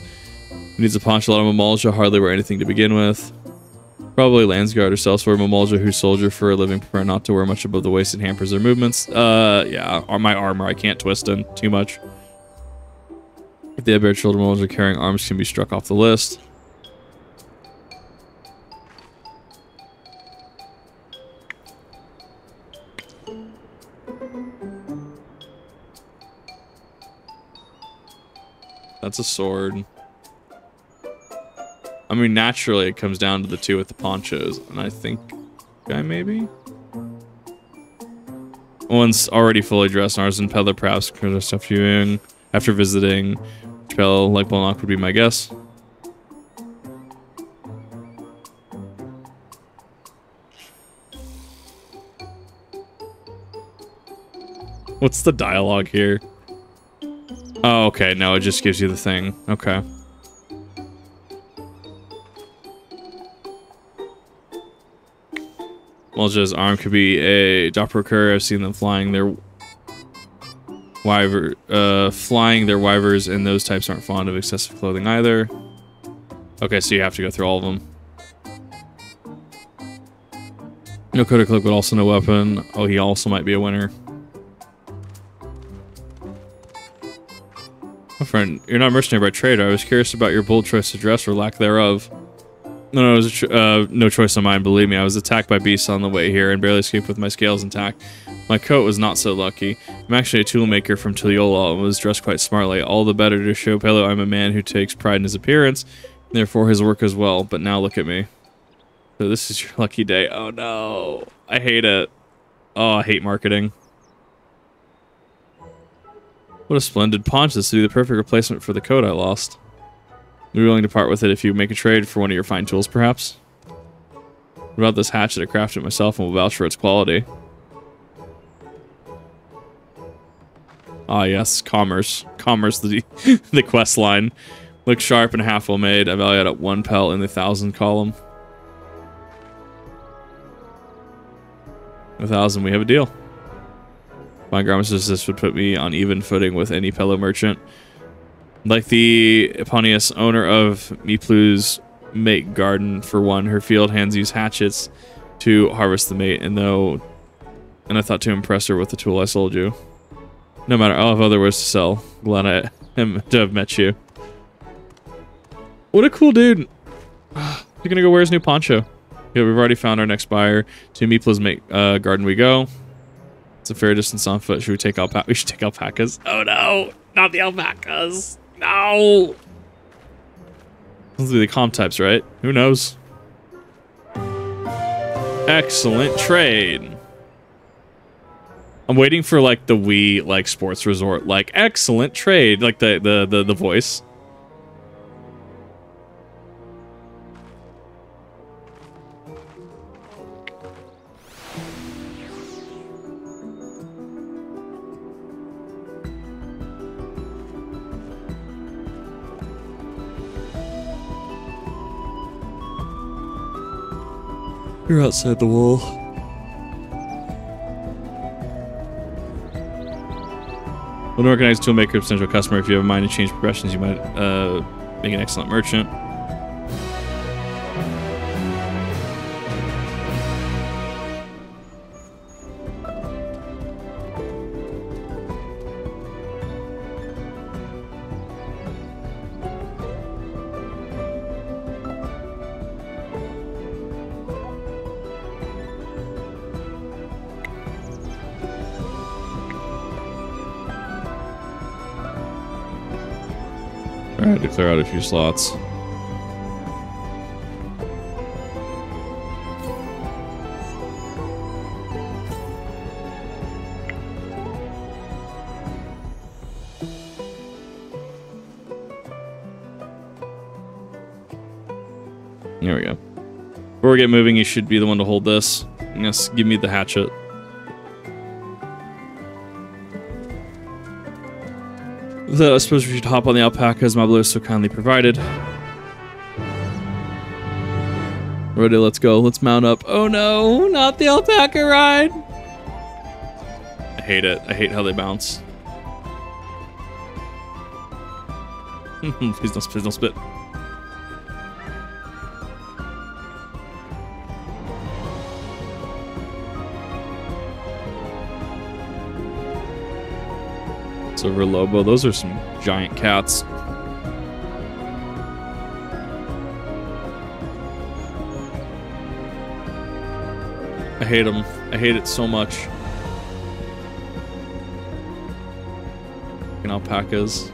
Needs a poncho, a lot of Mamulja, hardly wear anything to begin with. Probably Landsguard or Sellsword Mamulja, who soldier for a living, prefer not to wear much above the waist and hampers their movements. Yeah, my armor I can't twist in too much. If they have bare children, Mamulja carrying arms can be struck off the list. That's a sword. I mean, naturally, it comes down to the two with the ponchos, and I think guy maybe. One's already fully dressed, and ours in peddler perhaps after visiting. Chappelle, like Bolnock would be my guess. What's the dialogue here? Oh, okay. No, it just gives you the thing. Okay. Mulja's arm could be a Doppelganger. I've seen them flying their wyvers, and those types aren't fond of excessive clothing either. Okay, so you have to go through all of them. No Coda Clip, but also no weapon. Oh, he also might be a winner. My friend, you're not a mercenary by trade. I was curious about your bold choice to dress or lack thereof. No, it was no choice of mine, believe me. I was attacked by beasts on the way here and barely escaped with my scales intact. My coat was not so lucky. I'm actually a toolmaker from Tuliola and was dressed quite smartly. All the better to show Pelo I'm a man who takes pride in his appearance, and therefore his work as well. But now look at me. So this is your lucky day. Oh no. I hate it. Oh, I hate marketing. What a splendid paunch. This would be the perfect replacement for the coat I lost. I'd be willing to part with it if you make a trade for one of your fine tools, perhaps. What about this hatchet? I crafted it myself and will vouch for its quality. Ah, yes, commerce. Commerce, the quest line. Looks sharp and half well made. I value it at 1 pel in the 1,000 column. 1,000, we have a deal. My garments as this would put me on even footing with any Pelo merchant. Like the eponymous owner of Miplu's mate garden, for one, her field hands use hatchets to harvest the mate, and I thought to impress her with the tool I sold you. No matter, I'll have other ways to sell. Glad to have met you. What a cool dude. You're gonna go wear his new poncho. Yeah, we've already found our next buyer. To Miplu's mate garden we go. It's a fair distance on foot. Should we take we should take alpacas. Oh no, not the alpacas. No. Those are the comp types, right? Who knows? Excellent trade. I'm waiting for like the Wii like sports resort like excellent trade like the voice. You're outside the wall. When an organized toolmaker, potential customer, if you have a mind to change professions, you might make an excellent merchant. Alright, to clear out a few slots. we get moving, you should be the one to hold this. Yes, give me the hatchet. So I suppose we should hop on the alpaca as Mablo so kindly provided. Ready, let's go. Let's mount up. Oh no, not the alpaca ride. I hate it. I hate how they bounce. Please don't spit. Silver Lobo, those are some giant cats. I hate them. I hate it so much. Fucking alpacas.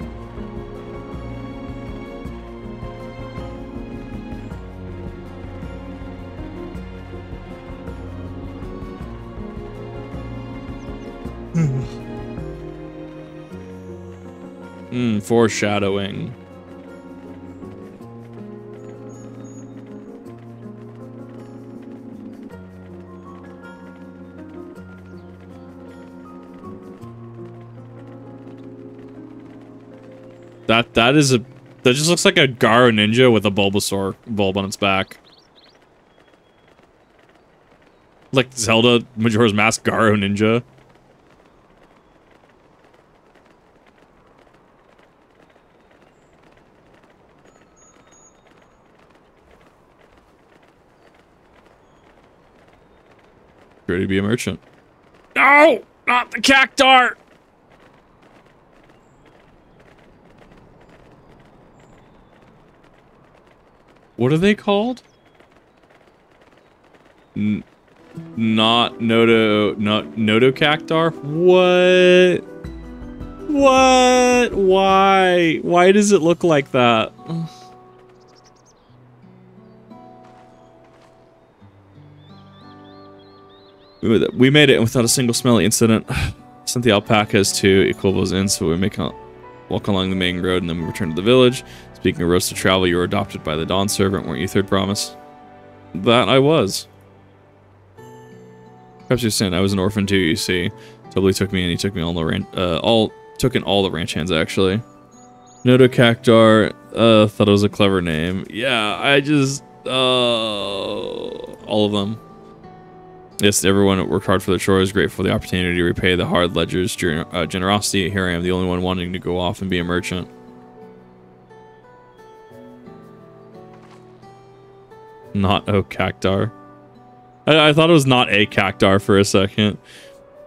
Foreshadowing. That just looks like a Garo ninja with a Bulbasaur bulb on its back. Like Zelda Majora's Mask Garo ninja. Ready to be a merchant. No! Not the cactar! What are they called? Not Nodo cactar? What? What? Why? Why does it look like that? We made it without a single smelly incident. Sent the alpacas to Equilbo's Inn so we make a walk along the main road and then we return to the village. Speaking of roads to travel, you were adopted by the Dawn servant, weren't you, Third Promise? That I was. Perhaps you're saying I was an orphan too, you see. Totally took me and he took me all the took in all the ranch hands actually. Nodo Cactar, thought it was a clever name. Yeah, I just all of them. Yes, everyone worked hard for the chores, grateful for the opportunity to repay the hard ledger's generosity. Here I am, the only one wanting to go off and be a merchant. Not O Cactar. I thought it was not a Cactar for a second.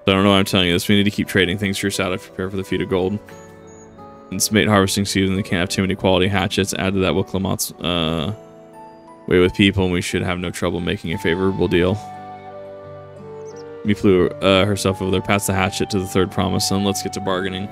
I don't know why I'm telling you this. We need to keep trading things for your saddle to prepare for the feat of gold. It's mate harvesting season. They can't have too many quality hatchets. Add to that Wuk Lamat's way with people, and we should have no trouble making a favorable deal. Miflu herself over there, pass the hatchet to the Third Promise, and let's get to bargaining.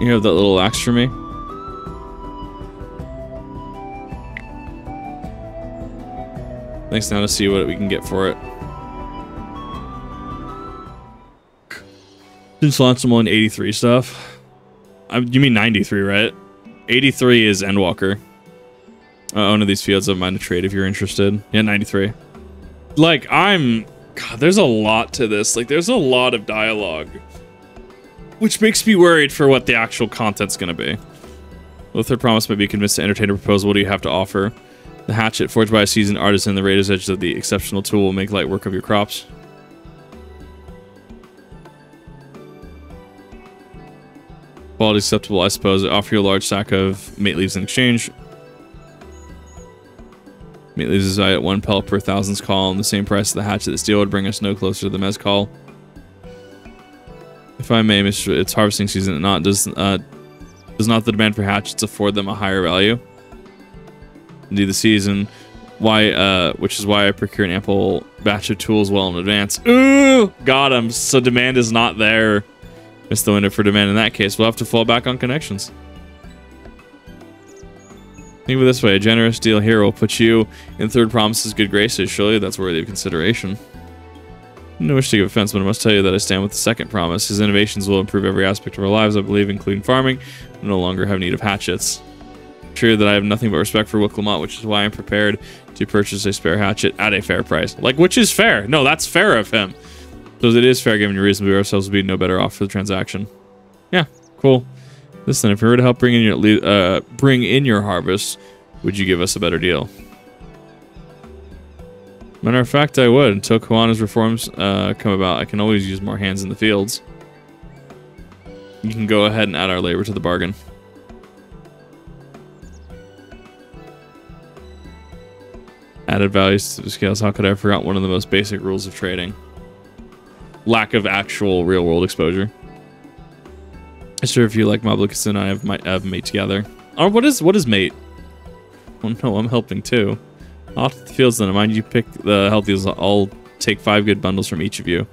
You have that little axe for me? Thanks now to see what we can get for it. Since launch them on 83 stuff. You mean 93, right? 83 is Endwalker. One of these fields of mine to trade if you're interested. Yeah, 93. Like, God, there's a lot to this. Like, there's a lot of dialogue. Which makes me worried for what the actual content's gonna be. Well, the Third Promise might be convinced to entertain a proposal. What do you have to offer? The hatchet, forged by a seasoned artisan, the razor's edge of the exceptional tool will make light work of your crops. Quality acceptable, I suppose. I offer you a large sack of mate leaves in exchange. Mate leaves is at 1 pellet per thousand's call, and the same price as the hatchet. The steel would bring us no closer to the mezcal. If I may, Mr. It's harvesting season. Does not the demand for hatchets afford them a higher value? Indeed, the season, which is why I procure an ample batch of tools well in advance. Ooh, got him. So demand is not there. Miss the window for demand in that case. We'll have to fall back on connections. Think of it this way. A generous deal here will put you in third promise's good graces. Surely that's worthy of consideration. No wish to give offense, but I must tell you that I stand with the second promise. His innovations will improve every aspect of our lives, I believe, including farming. We no longer have need of hatchets. I'm sure that I have nothing but respect for Wuk Lamat, which is why I'm prepared to purchase a spare hatchet at a fair price. Like, which is fair. No, that's fair of him. So it is fair given your reason, we ourselves would be no better off for the transaction. Yeah, cool. Listen, if we were to help bring in your harvest, would you give us a better deal? Matter of fact, I would. Until Koana's reforms come about, I can always use more hands in the fields. You can go ahead and add our labor to the bargain. Added values to the scales. How could I have forgotten one of the most basic rules of trading? Lack of actual real-world exposure. I sure if you like Moblicus and I have mate together. Oh, what is mate? Oh no, I'm helping too. Off the fields then. Mind you pick the healthiest. I'll take 5 good bundles from each of you.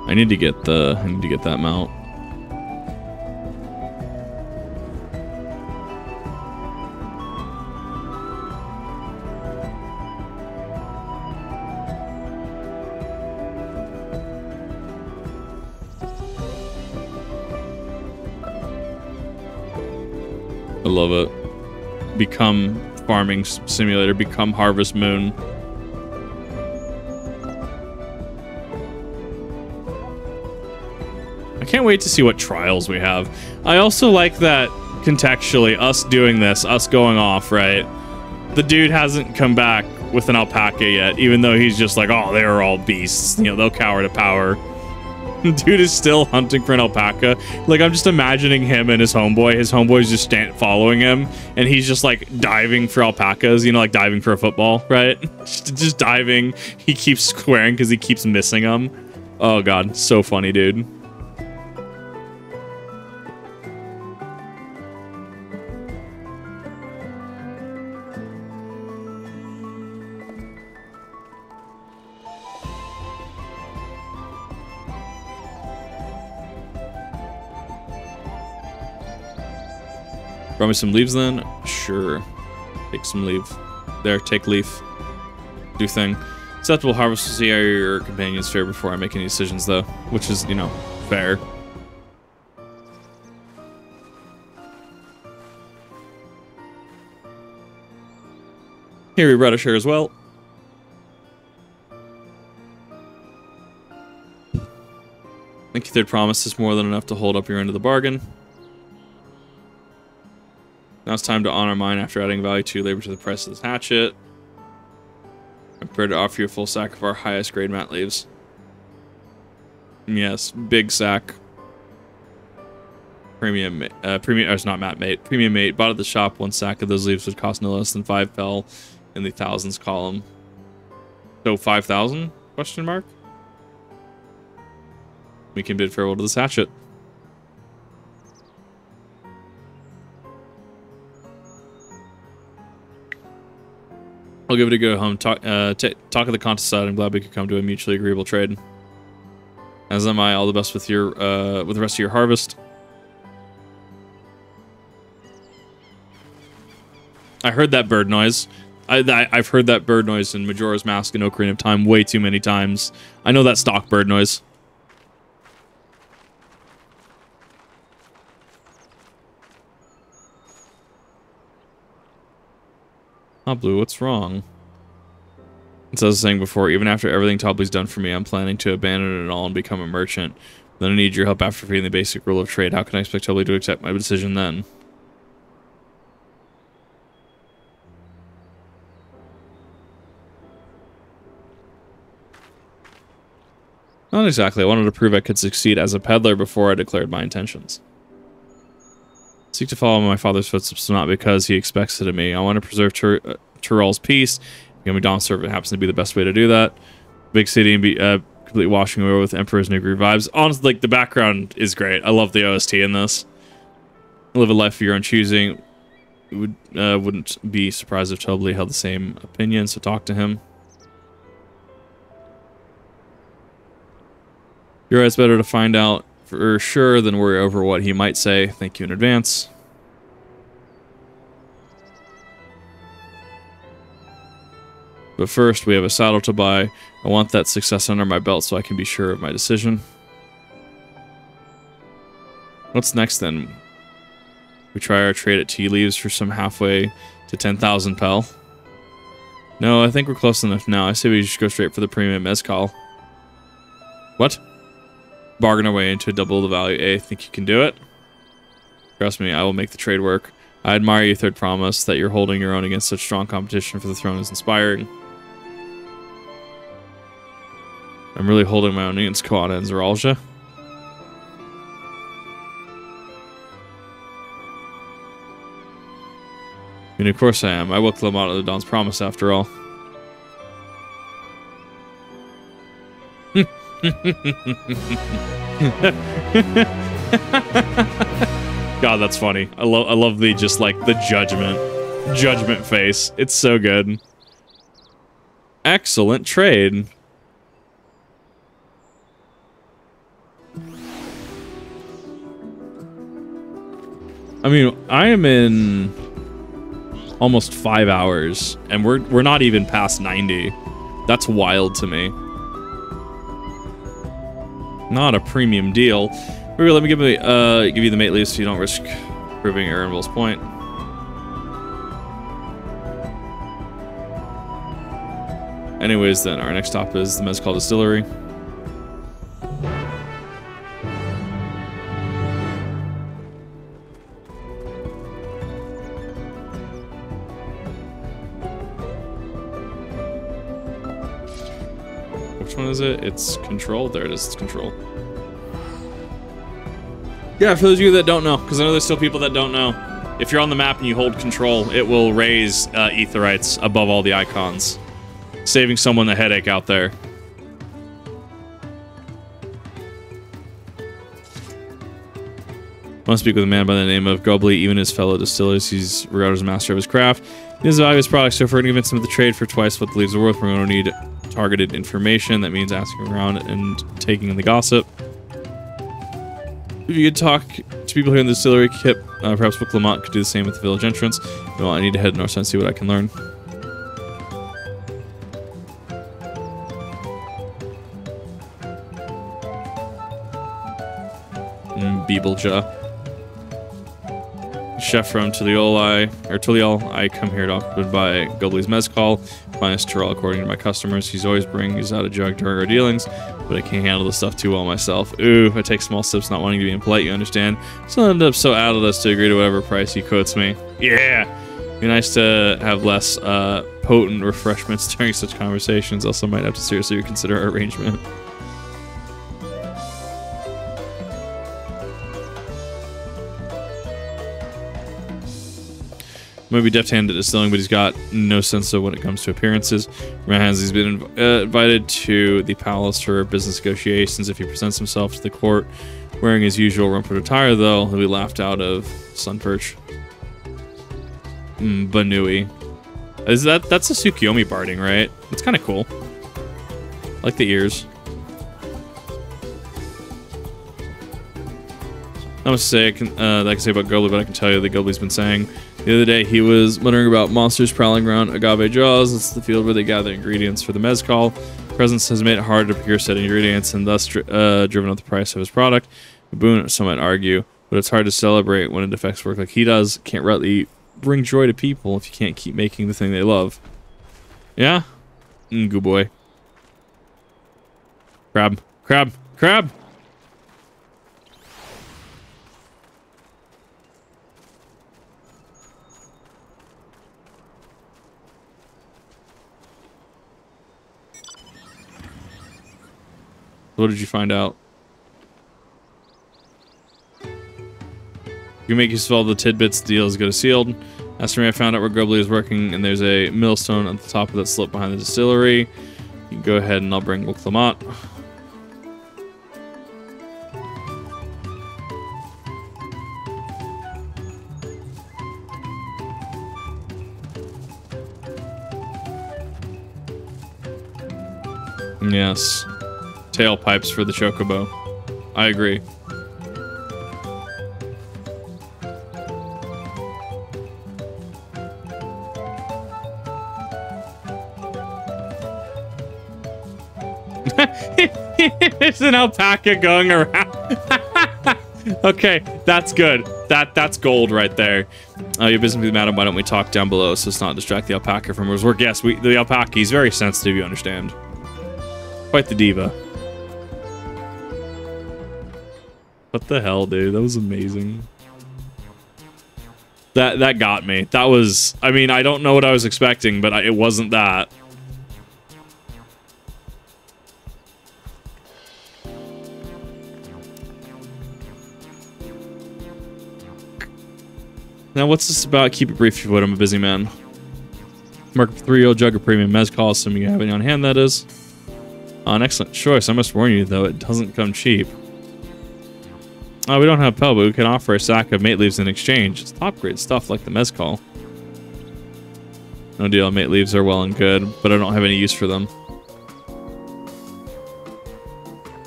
I need to get that mount. I love it. Become farming simulator, become Harvest Moon. I can't wait to see what trials we have. I also like that contextually, us doing this, us going off, right? The dude hasn't come back with an alpaca yet, even though he's just like, oh, they're all beasts. You know, they'll cower to power. Dude is still hunting for an alpaca. Like, I'm just imagining him and his homeboy. His homeboy's just following him, and he's just like diving for alpacas, you know, like diving for a football, right? just diving. He keeps squaring because he keeps missing them. Oh god, so funny, dude. Brought me some leaves then? Sure. Take some leaf. There, take leaf. Do thing. Acceptable harvest to see how your companions fare before I make any decisions though. Which is, you know, fair. Here we brought a share as well. Thank you, third promise is more than enough to hold up your end of the bargain. Now it's time to honor mine after adding value to labor to the price of this hatchet. I'm prepared to offer you a full sack of our highest grade mat leaves. Yes, big sack. Premium, it's not mat mate. Premium mate. Bought at the shop. 1 sack of those leaves would cost no less than 5 pel in the thousands column. So 5,000? Question mark. We can bid farewell to this hatchet. I'll give it a go home. Talk of the contest. I'm glad we could come to a mutually agreeable trade. As am I. All the best with your with the rest of your harvest. I heard that bird noise. I've heard that bird noise in Majora's Mask and Ocarina of Time way too many times. I know that stock bird noise. Blue, what's wrong? As I was saying before, even after everything Tobley's done for me, I'm planning to abandon it all and become a merchant. Then I need your help after forgetting the basic rule of trade. How can I expect Tobley to accept my decision then? Not exactly. I wanted to prove I could succeed as a peddler before I declared my intentions. Seek to follow my father's footsteps, not because he expects it of me. I want to preserve Tyrell's peace. Becoming Dawn servant happens to be the best way to do that. Big city and be completely washing away with Emperor's New Groove vibes. Honestly, like, the background is great. I love the OST in this. Live a life of your own choosing. Wouldn't be surprised if Tobley held the same opinion, so talk to him. You're right, it's better to find out for sure than worry over what he might say. Thank you in advance. But first, we have a saddle to buy. I want that success under my belt so I can be sure of my decision. What's next then? We try our trade at Tea Leaves for some halfway to 10,000 pel. No, I think we're close enough now. I say we just go straight for the premium mezcal. What? Bargain our way into double the value. Think you can do it? Trust me, I will make the trade work. I admire your third promise. That you're holding your own against such strong competition for the throne is inspiring. I'm really holding my own against Koana and Zoraal Ja. I mean, of course I am. I Wuk Lamat of the Dawn's promise, after all. God, that's funny. I love the just like the judgment face. It's so good. Excellent trade. I mean, I am in almost 5 hours, and we're not even past 90. That's wild to me. Not a premium deal. Maybe let me give you the mate leave so you don't risk proving Aaronville's point. Anyways, then our next stop is the Mezcal Distillery. Which one is it? It's Control. There it is. It's Control. Yeah, for those of you that don't know, because I know there's still people that don't know, if you're on the map and you hold Control, it will raise Aetherites above all the icons, saving someone the headache out there. I want to speak with a man by the name of Gobley. Even his fellow distillers, he's regarded as a master of his craft. He has value his products, so if we're going to convince him of the trade for twice what the leaves are worth, we're going to need targeted information. That means asking around and taking in the gossip. If you could talk to people here in the distillery, Kip, perhaps Wuk Lamat could do the same at the village entrance. Well, I need to head north and see what I can learn. Beeblja. Chef from Tulial, I come here to buy Gobley's Mezcal. Finest Tural according to my customers. He's always brings out a jug during our dealings, but I can't handle the stuff too well myself. Ooh, I take small sips not wanting to be impolite, you understand? So I end up so out of this to agree to whatever price he quotes me. Yeah! Be nice to have less potent refreshments during such conversations, else I might have to seriously reconsider our arrangement. Maybe deft-handed at distilling, but he's got no sense of when it comes to appearances. He's been invited to the palace for business negotiations. If he presents himself to the court wearing his usual rumpled attire, though, he'll be laughed out of Sunperch. Banui. That's a Tsukiyomi barding, right? It's kind of cool. I like the ears. Not much to say that I can say about Gobley, but I can tell you that Gobley's been saying. The other day, he was muttering about monsters prowling around Agave Jaws. It's the field where they gather ingredients for the mezcal. Presence has made it hard to procure said ingredients and thus driven up the price of his product. A boon, some might argue, but it's hard to celebrate when it affects work like he does. Can't rightly bring joy to people if you can't keep making the thing they love. Yeah? Good boy. Crab. Crab. Crab! What did you find out? You make use of all the tidbits, the deal is good as sealed. As for me, I found out where Gobley is working, and there's a millstone at the top of that slip behind the distillery. You Go ahead and I'll bring Wuk Lamat. Yes. Tailpipes for the chocobo. I agree. There's an alpaca going around. Okay, that's good. That's gold right there. Your business with madam, why don't we talk down below so it's not distract the alpaca from his work? Yes, the alpaca, he's very sensitive, you understand. Quite the diva. What the hell, dude? That was amazing. That got me. That was, I mean, I don't know what I was expecting, but it wasn't that. Now, what's this about? Keep it brief if you would. I'm a busy man. Mark for 3-year-old jug of premium mezcal, assuming you have any on hand, that is. An excellent choice. I must warn you, though, it doesn't come cheap. We don't have pel, but we can offer a sack of mate leaves in exchange. It's top-grade stuff like the mezcal. No deal. Mate leaves are well and good, but I don't have any use for them.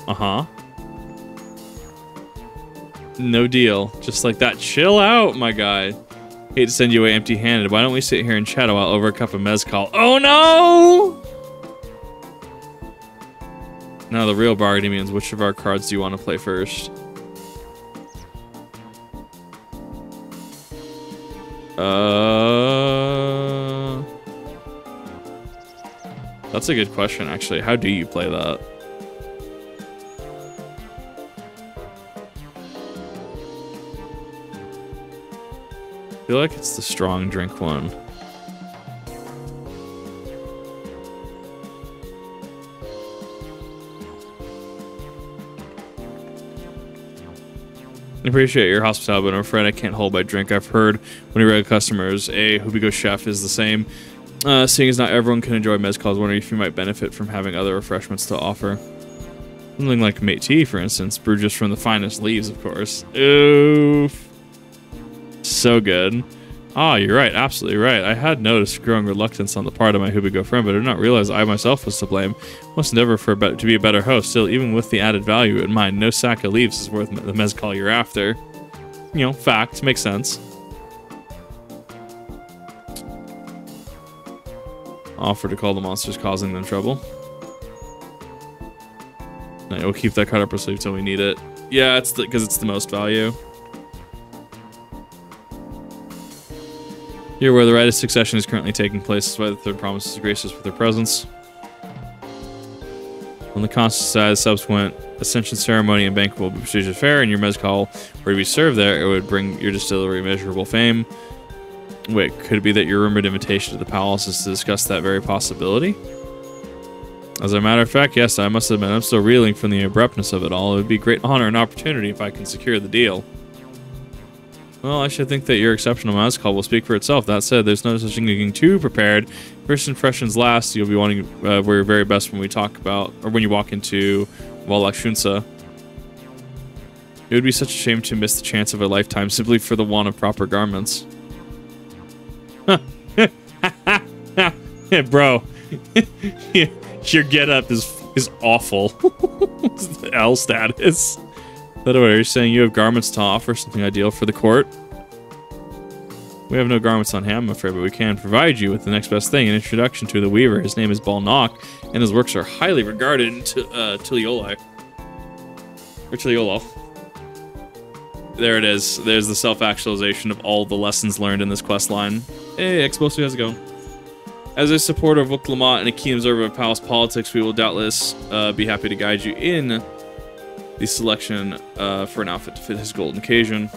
Uh-huh. No deal. Just like that. Chill out, my guy. Hate to send you away empty-handed. Why don't we sit here and chat a while over a cup of mezcal? Oh, no! Now the real bargaining means which of our cards do you want to play first? That's a good question, actually. How do you play that? I feel like it's the strong drink one. I appreciate your hospitality, but I'm afraid I can't hold my drink. I've heard when we regular customers, a Hubigo chef is the same. Seeing as not everyone can enjoy mezcal, I was wondering if you might benefit from having other refreshments to offer. Something like mate tea, for instance, brewed just from the finest leaves, of course. Oof. So good. Ah, you're right, absolutely right. I had noticed growing reluctance on the part of my Hubigo friend, but I did not realize I myself was to blame. Must endeavor to be a better host. Still, even with the added value in mind, no sack of leaves is worth the mezcal you're after. You know, fact, makes sense. Offer to call the monsters causing them trouble. No, we'll keep that card up our sleeve till we need it. Yeah, it's because it's the most value. Here, where the rite of succession is currently taking place, is why the third promises to grace us with their presence. On the constant side, subsequent ascension ceremony and banquet will be prestigious affair, and your mezcal were to be served there, it would bring your distillery immeasurable fame. Wait, could it be that your rumored invitation to the palace is to discuss that very possibility? As a matter of fact, yes, I must admit, I'm still reeling from the abruptness of it all. It would be a great honor and opportunity if I can secure the deal. Well, I should think that your exceptional mezcal will speak for itself. That said, there's no such thing as getting too prepared. First impressions last. You'll be wanting your very best when we talk about, or when you walk into Wallachunsa. It would be such a shame to miss the chance of a lifetime simply for the want of proper garments. Yeah, bro. Your getup is awful. What's the L status? By the way, are you saying you have garments to offer, something ideal for the court? We have no garments on hand, I'm afraid, but we can provide you with the next best thing, an introduction to the weaver. His name is Balnock, and his works are highly regarded in Tilioli. Or Tiliolo. There it is. There's the self-actualization of all the lessons learned in this quest line. Hey, Explosive, how's it going? As a supporter of Wuk Lamat and a keen observer of palace politics, we will doubtless be happy to guide you in the selection for an outfit to fit his golden occasion.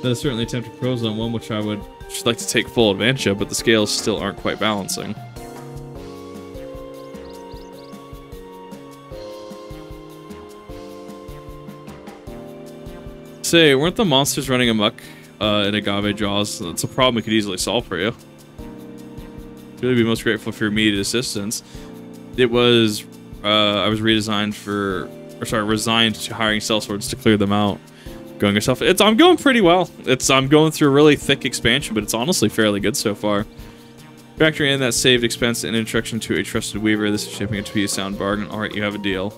That is certainly a tempting proposal, and one which I would like to take full advantage of, but the scales still aren't quite balancing. Say, weren't the monsters running amok in Agave Jaws? That's a problem we could easily solve for you. I'd really be most grateful for your immediate assistance. It was, I was resigned to hiring sellswords to clear them out. Going yourself, I'm going pretty well. I'm going through a really thick expansion, but it's honestly fairly good so far. Factoring in that saved expense and introduction to a trusted weaver, this is shaping it to be a sound bargain. All right, you have a deal.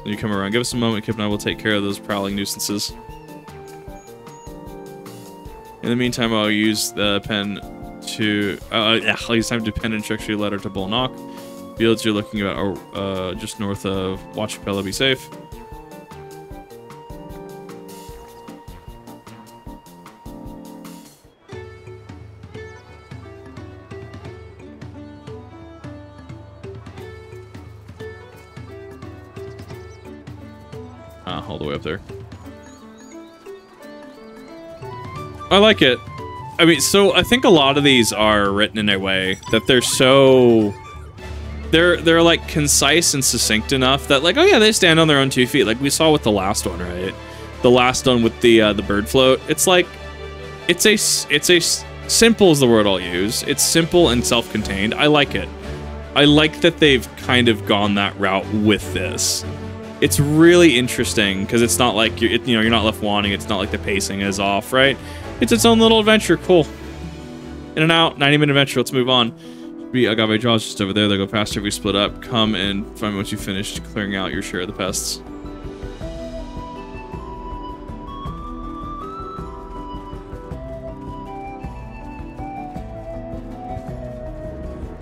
When you come around, give us a moment. Kip and I will take care of those prowling nuisances. In the meantime, I'll use the pen to I'll use time to pen an introductory letter to Bolnock. Fields you're looking at are just north of Wachapella. Be safe. All the way up there. I like it. I mean, so I think a lot of these are written in a way that they're like concise and succinct enough that like, oh yeah, they stand on their own 2 feet. Like we saw with the last one, right? The last one with the bird float. It's like, it's a simple is the word I'll use. It's simple and self-contained. I like it. I like that they've kind of gone that route with this. It's really interesting because it's not like you're not left wanting. It's not like the pacing is off, right? It's its own little adventure. Cool. In and out, 90-minute adventure. Let's move on. Agave Jaw's just over there. They'll go faster if we split up. Come and find me once you've finished clearing out your share of the pests.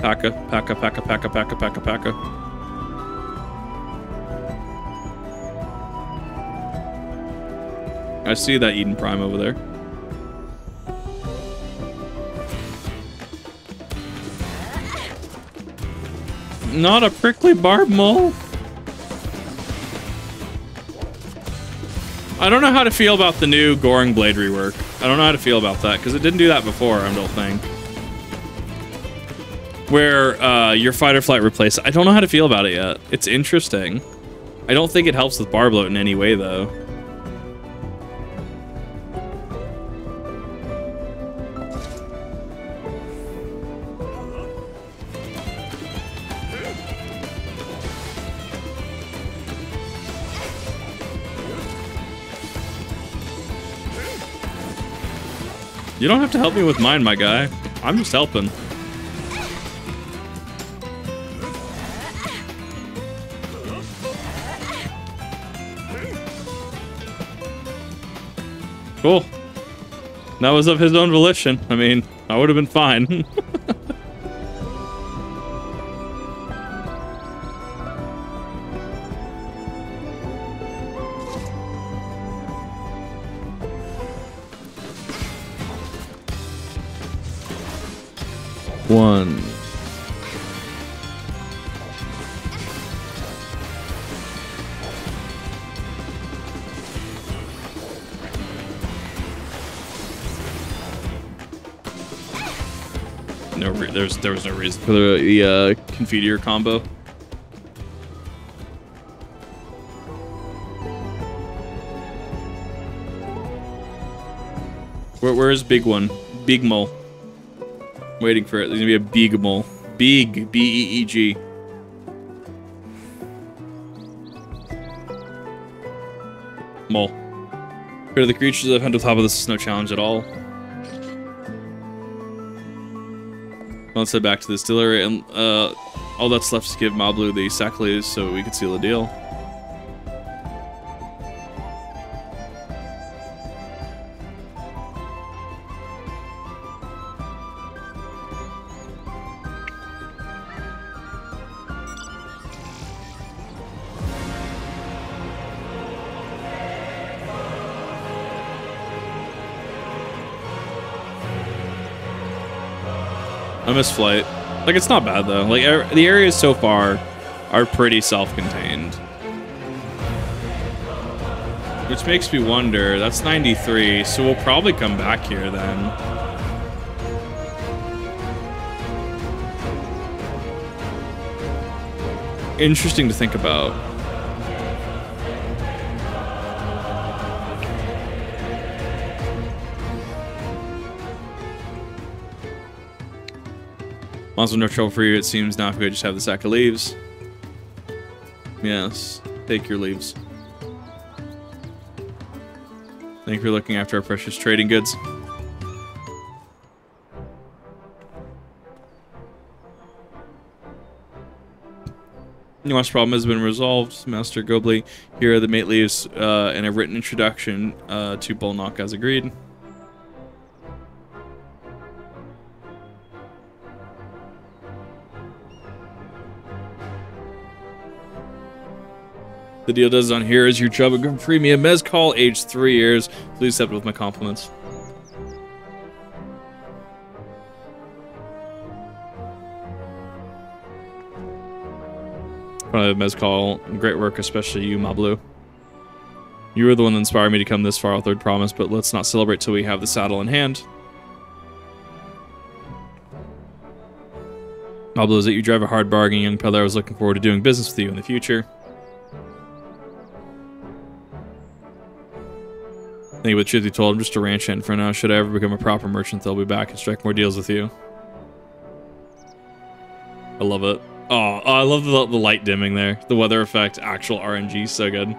Paka. I see that Eden Prime over there. Not a prickly barb mole. I don't know how to feel about the new Goring Blade rework. I don't know how to feel about that, because it didn't do that before, I don't think. Where your fight or flight replace. I don't know how to feel about it yet. It's interesting. I don't think it helps with barb bloat in any way, though. You don't have to help me with mine, my guy. I'm just helping. Cool. That was of his own volition. I mean, I would have been fine. One. No, there was no reason for the Confiteor combo. Where is Big One? Big Mole. Waiting for it. There's gonna be a big mole. Big, B-E-E-G. Mole. Here are the creatures I've hunted on top of this is no challenge at all. Let's head back to the distillery, and all that's left is give Mablu the sack leaves so we can seal the deal. I miss flight. Like, it's not bad, though. Like, the areas so far are pretty self-contained. Which makes me wonder, that's 93, so we'll probably come back here, then. Interesting to think about. Also, no trouble for you, it seems. Now if we just have the sack of leaves. Yes, take your leaves. Thank you for looking after our precious trading goods. Your last problem has been resolved, Master Gobley. Here are the mate leaves and a written introduction to Bullknock as agreed. The deal does on here is your job of giving free me a mezcal aged 3 years. Please accept it with my compliments. Mezcal, great work, especially you, Mablu. You were the one that inspired me to come this far, I'll third promise, but let's not celebrate till we have the saddle in hand. Mablu, is that you drive a hard bargain, young peddler. I was looking forward to doing business with you in the future. I think with truth be told, I'm just a ranch hand for now. Should I ever become a proper merchant, they'll be back and strike more deals with you. I love it. Oh, I love the light dimming there. The weather effect, actual RNG, so good.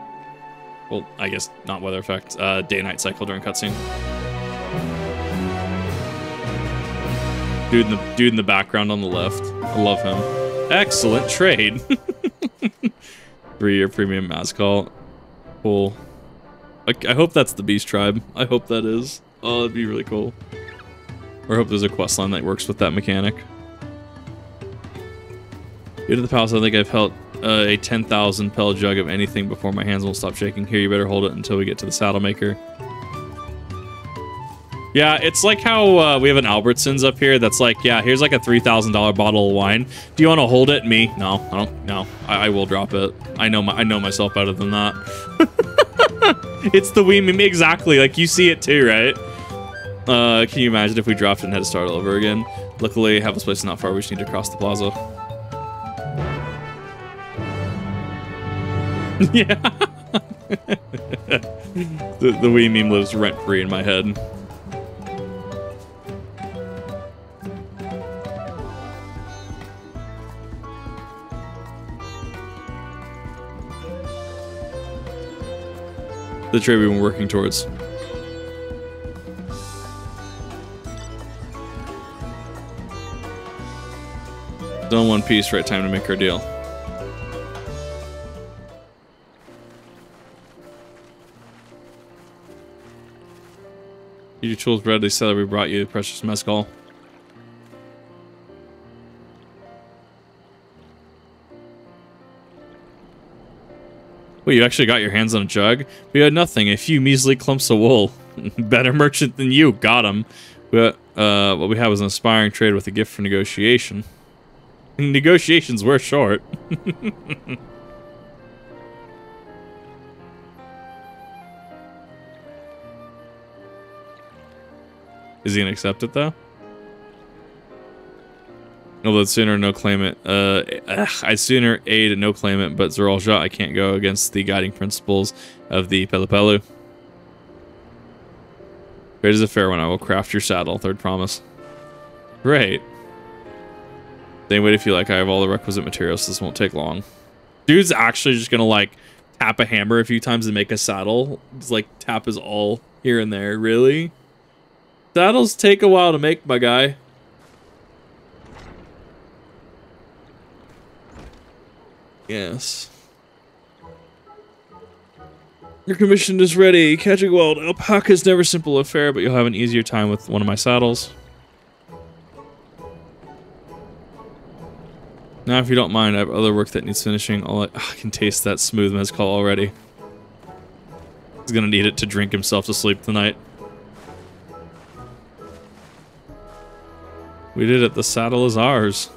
Well, I guess not weather effect. Day-night cycle during cutscene. Dude in the background on the left. I love him. Excellent trade. 3-year premium mezcal. Cool. I hope that's the Beast Tribe. I hope that is. Oh, that'd be really cool. Or I hope there's a questline that works with that mechanic. Go to the palace. I think I've held a 10,000 pel jug of anything before my hands won't stop shaking. Here, you better hold it until we get to the saddle maker. Yeah, it's like how we have an Albertsons up here that's like, yeah, here's like a $3,000 bottle of wine. Do you want to hold it? Me? No, I don't. No, I will drop it. I know myself better than that. It's the Wii meme, exactly. Like you see it too, right? Can you imagine if we dropped it and had to start all over again? Luckily, Have this place not far. We just need to cross the plaza. Yeah. the Wii meme lives rent-free in my head. The trade we've been working towards. Done one piece, right time to make our deal. Your tools readily said that we brought you precious mezcal. Well, you actually got your hands on a jug? We had nothing, a few measly clumps of wool. Better merchant than you, got him. What we had was an aspiring trade with a gift for negotiation. Negotiations were short. Is he gonna accept it though? Although I'd sooner no claim it. I'd sooner aid and no claim it, but Zoraal Ja, I can't go against the guiding principles of the Pelu Pelu. Great is a fair one. I will craft your saddle. Third promise. Great. Same way to feel like I have all the requisite materials, so this won't take long. Dude's actually just gonna like tap a hammer a few times and make a saddle. Just like tap his all here and there. Really? Saddles take a while to make, my guy. Yes. Your commission is ready. Catching wild alpaca is never a simple affair, but you'll have an easier time with one of my saddles. Now, if you don't mind, I have other work that needs finishing. I can taste that smooth mezcal already. He's gonna need it to drink himself to sleep tonight. We did it. The saddle is ours.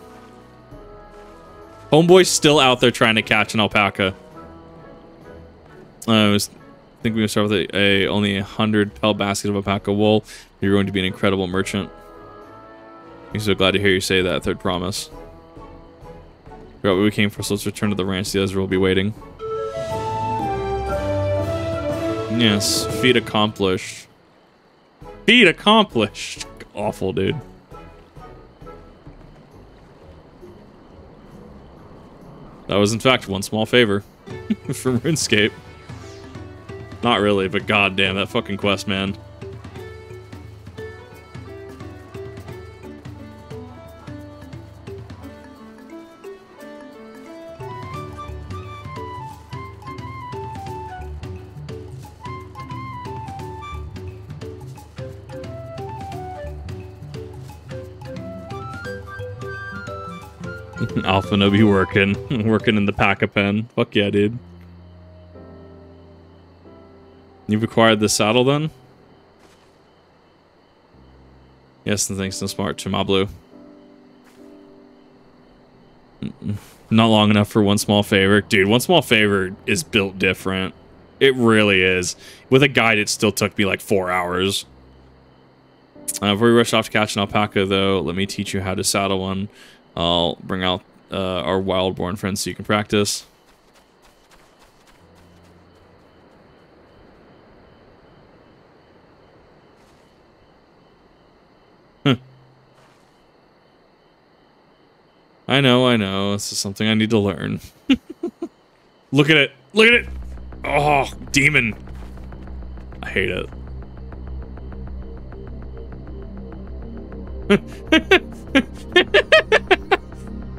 Homeboy's still out there trying to catch an alpaca. I think we're gonna start with only 100 pel basket of alpaca wool. You're going to be an incredible merchant. I'm so glad to hear you say that. Third promise. Forgot where we came from, so let's return to the ranch. The others will be waiting. Yes, feat accomplished. Feat accomplished. Awful, dude. That was, in fact, one small favor from RuneScape. Not really, but goddamn, that fucking quest, man. Alpha no be working in the Pack-a-Pen. Fuck yeah, dude. You've acquired the saddle then? Yes, and thanks to Smart Chimablu. Not long enough for one small favor. Dude, one small favor is built different. It really is. With a guide, it still took me like 4 hours. Before we rush off to catch an alpaca, though, let me teach you how to saddle one. I'll bring out our wild-born friends so you can practice. I know. This is something I need to learn. Look at it. Look at it. Oh, demon. I hate it.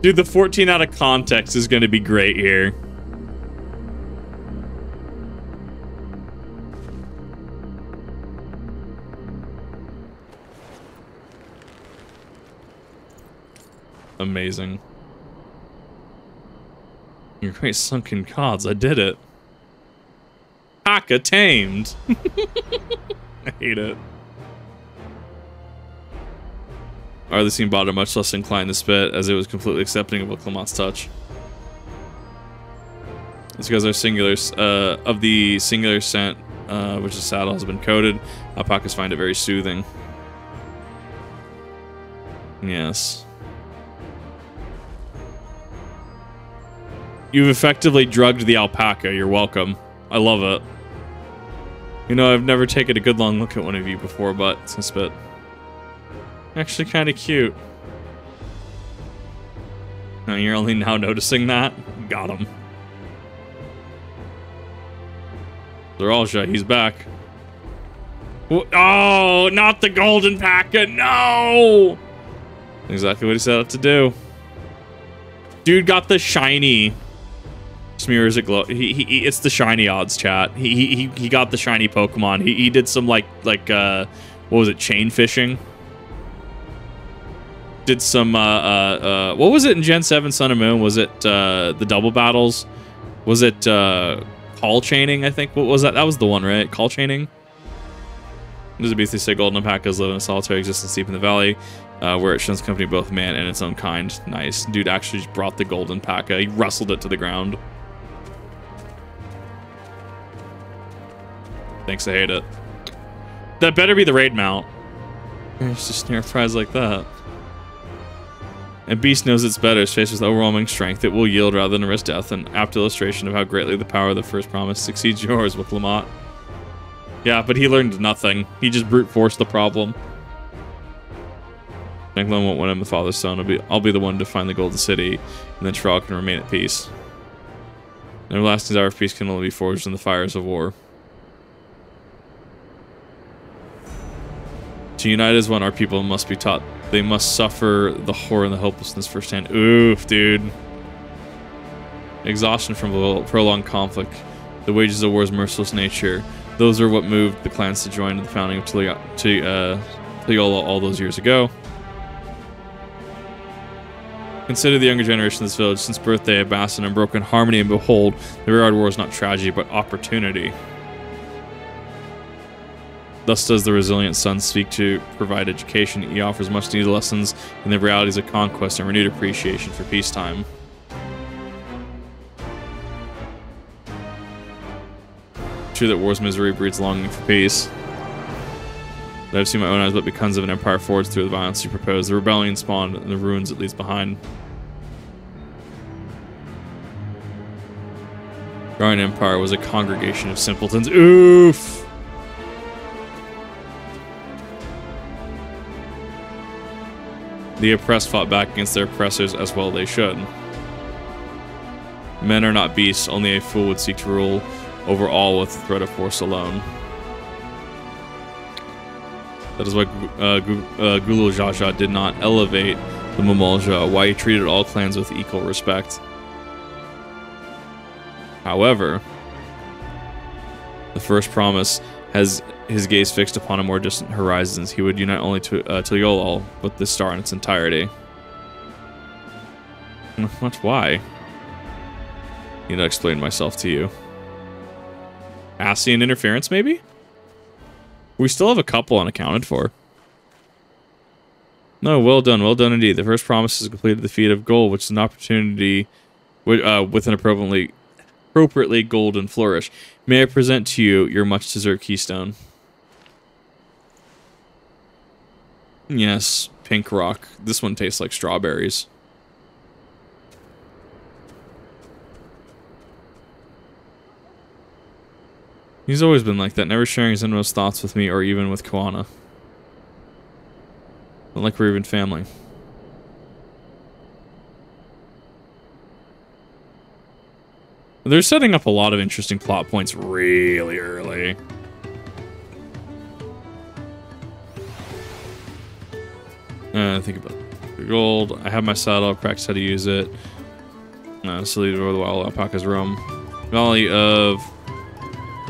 Dude, the 14 out of context is going to be great here. Amazing. Your great sunken gods, I did it. Akka tamed. I hate it. Arlene bottom much less inclined to spit, as it was completely accepting of Wuk Lamat's touch. It's because our singulars, of the singular scent, which the saddle has been coated, alpacas find it very soothing. Yes. You've effectively drugged the alpaca. You're welcome. I love it. You know, I've never taken a good long look at one of you before, but it's gonna spit. Actually kind of cute. No, you're only now noticing that? Got him. Zoraal Ja, he's back. Oh, not the golden packet, no! Exactly what he set out to do. Dude got the shiny. Smears it glow. It's the shiny odds, chat. He got the shiny Pokemon. He did some like what was it, chain fishing? Did some what was it in Gen 7 Sun and Moon? Was it the double battles? Was it call chaining, I think? What was that? That was the one, right? Call chaining? There's a beast they say golden alpacas live in a solitary existence deep in the valley, where it shuns company both man and its own kind. Nice. Dude actually just brought the golden alpaca. He wrestled it to the ground. Thanks, I hate it. That better be the raid mount. It's just snare prize like that. And Beast knows it's better. Faced with overwhelming strength, it will yield rather than risk death. An apt illustration of how greatly the power of the first promise succeeds yours, Wuk Lamat. Yeah, but he learned nothing. He just brute forced the problem. Necklin won't win him the Father's Stone. I'll be the one to find the Golden City, and then Thrall can remain at peace. An everlasting desire of peace can only be forged in the fires of war. To unite as one, our people must be taught. They must suffer the horror and the hopelessness firsthand. Oof, dude. Exhaustion from prolonged conflict. The wages of war's merciless nature. Those are what moved the clans to join the founding of Tuliyola all those years ago. Consider the younger generation of this village. Since birth they have basked in unbroken harmony, and behold, the Rearward War is not tragedy, but opportunity. Thus does the resilient son seek to provide education. He offers much needed lessons in the realities of conquest and renewed appreciation for peacetime. True that war's misery breeds longing for peace. But I've seen my own eyes what becomes of an empire forged through the violence you propose. The rebellion spawned and the ruins it leaves behind. Growing empire was a congregation of simpletons. Oof! The oppressed fought back against their oppressors as well they should. Men are not beasts, only a fool would seek to rule over all with the threat of force alone. That is why Wuk Lamat did not elevate the Momolja, why he treated all clans with equal respect. However, the first promise has his gaze fixed upon a more distant horizons. He would unite only to Yolol with this star in its entirety. Much why? Need to explain myself to you. Ascian interference, maybe? We still have a couple unaccounted for. No, well done indeed. The first promise is completed the feat of gold, which is an opportunity with an appropriately golden flourish. May I present to you your much-deserved keystone? Yes, pink rock. This one tastes like strawberries. He's always been like that, never sharing his innermost thoughts with me or even with Koana. Not like we're even family. They're setting up a lot of interesting plot points really early. Think about the gold. I have my saddle, practice how to use it. So lead over the wild alpaca's roam. Valley of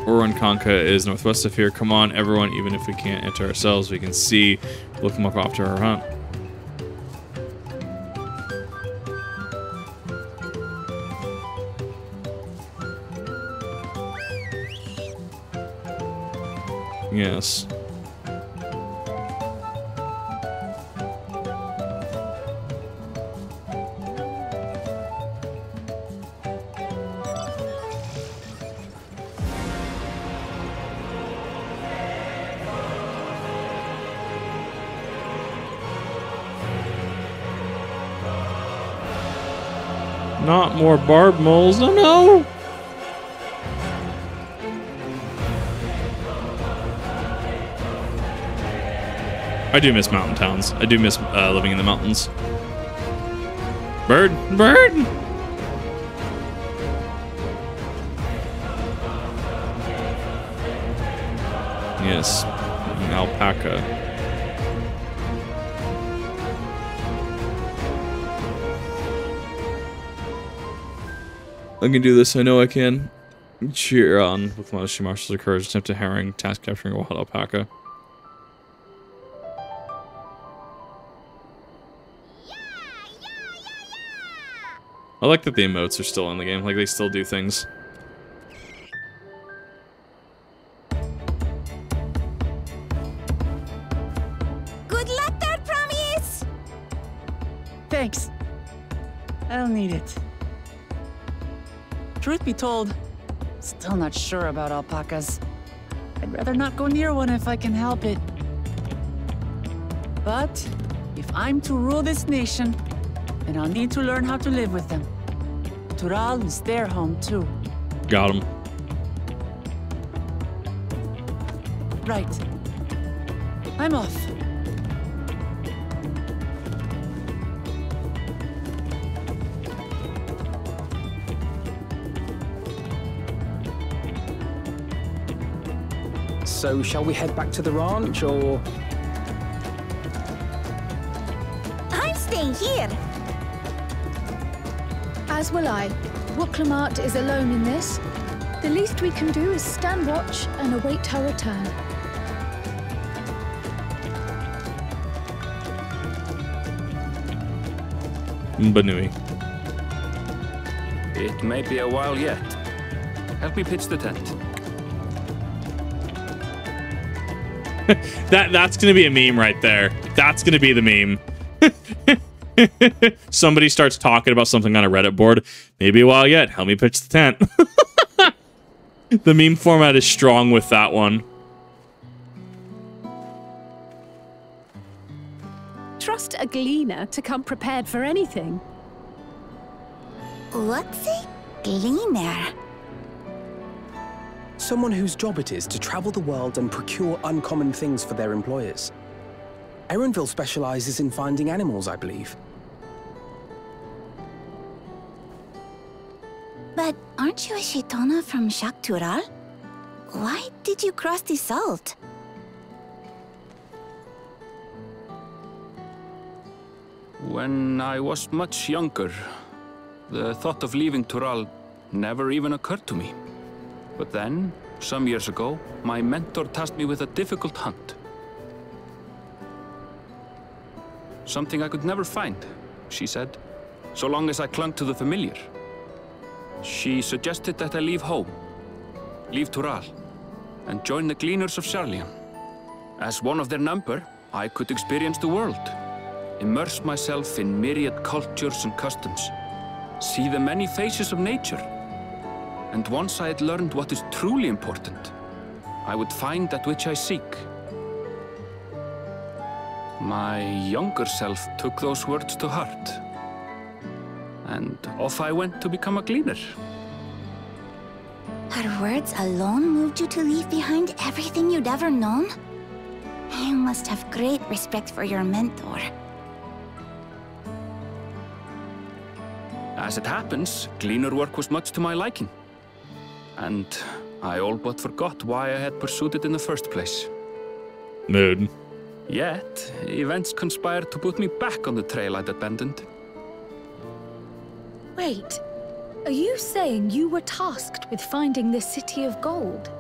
Orankanka is northwest of here. Come on, everyone, even if we can't enter ourselves, we can see. Look them up after our hunt. Yes. Not more barb moles. Oh no! I do miss mountain towns. I do miss living in the mountains. Bird! Bird! Yes. An alpaca. I can do this. I know I can. Cheer on. With my she marshals her courage, attempt to harrowing task capturing a wild alpaca. I like that the emotes are still in the game. Like, they still do things. Good luck there, Promise! Thanks. I'll need it. Truth be told, still not sure about alpacas. I'd rather not go near one if I can help it. But if I'm to rule this nation, then I'll need to learn how to live with them. Zoraal is their home too. Got him. Right. I'm off. So, shall we head back to the ranch, or...? I'm staying here. As will I. Wuk Lamat is alone in this. The least we can do is stand watch and await her return. Banui. It may be a while yet. Help me pitch the tent. That's gonna be a meme right there. That's gonna be the meme. Somebody starts talking about something on a Reddit board. Maybe a while yet. Help me pitch the tent. The meme format is strong with that one. Trust a gleaner to come prepared for anything. What's a gleaner? Someone whose job it is to travel the world and procure uncommon things for their employers. Erenville specializes in finding animals, I believe. Aren't you a Shaitana from Shaktural? Why did you cross the salt? When I was much younger, the thought of leaving Tural never even occurred to me. But then, some years ago, my mentor tasked me with a difficult hunt. Something I could never find, she said, so long as I clung to the familiar. She suggested that I leave home, leave Tural, and join the Gleaners of Sharlayan. As one of their number, I could experience the world, immerse myself in myriad cultures and customs, see the many faces of nature. And once I had learned what is truly important, I would find that which I seek. My younger self took those words to heart, and off I went to become a gleaner. Her words alone moved you to leave behind everything you'd ever known? You must have great respect for your mentor. As it happens, gleaner work was much to my liking. And I all but forgot why I had pursued it in the first place. Mood. Yet, events conspired to put me back on the trail I'd abandoned. Wait, are you saying you were tasked with finding this city of gold?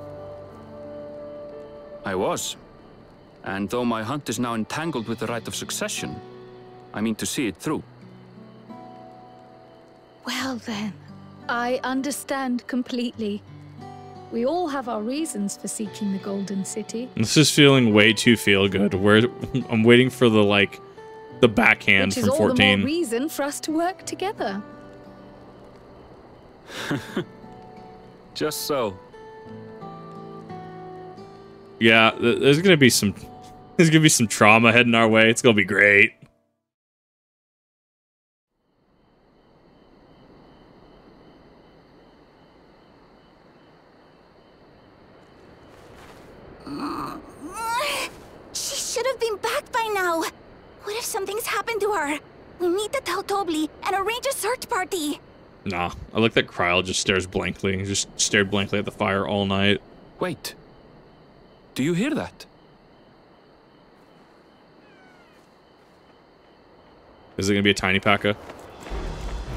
I was. And though my hunt is now entangled with the right of succession, I mean to see it through. Well then, I understand completely. We all have our reasons for seeking the Golden City. This is feeling way too feel good. I'm waiting for the backhand from 14. Which is all the more reason for us to work together. Just so. Yeah, there's gonna be some trauma heading our way. It's gonna be great. She should have been back by now. What if something's happened to her? We need to tell Tobli and arrange a search party. Nah, I like that Kryl just stares blankly. He just stared blankly at the fire all night. Wait. Do you hear that? Is it gonna be a tiny P.A.K.A.?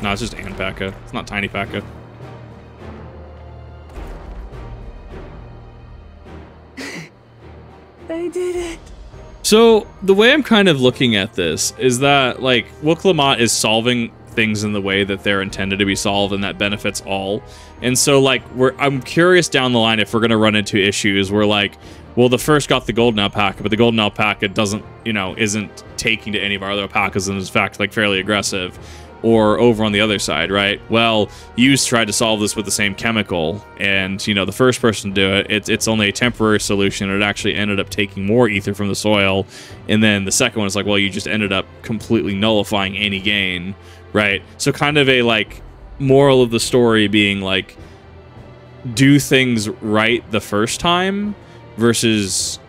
No, it's just An P.A.K.A. It's not tiny P.A.K.A. They did it. So, the way I'm kind of looking at this is that, like, Wuk Lamat is solving things in the way that they're intended to be solved, and that benefits all. And so, like, I'm curious down the line if we're going to run into issues where, like, well, the first got the golden alpaca, but the golden alpaca doesn't, isn't taking to any of our other alpacas and is, in fact, like, fairly aggressive. Or over on the other side, right? Well, you tried to solve this with the same chemical, and, the first person to do it, it's only a temporary solution. It actually ended up taking more ether from the soil. And then the second one is like, well, you just ended up completely nullifying any gain, right? So kind of a, like, moral of the story being, like, do things right the first time versus...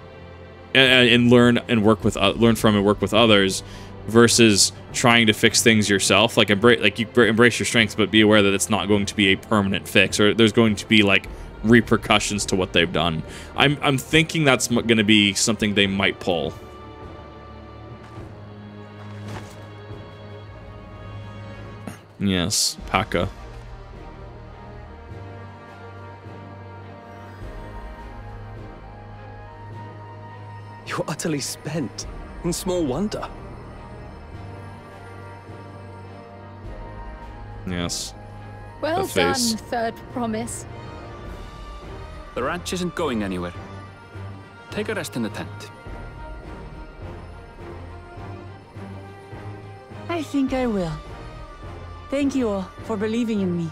and learn from and work with others versus trying to fix things yourself. Like, embrace your strengths, but be aware that it's not going to be a permanent fix, or there's going to be, like, repercussions to what they've done. I'm thinking that's going to be something they might pull. Yes, P.A.K.A. You're utterly spent, and small wonder. Yes. Well done, third promise. The ranch isn't going anywhere. Take a rest in the tent. I think I will. Thank you all for believing in me.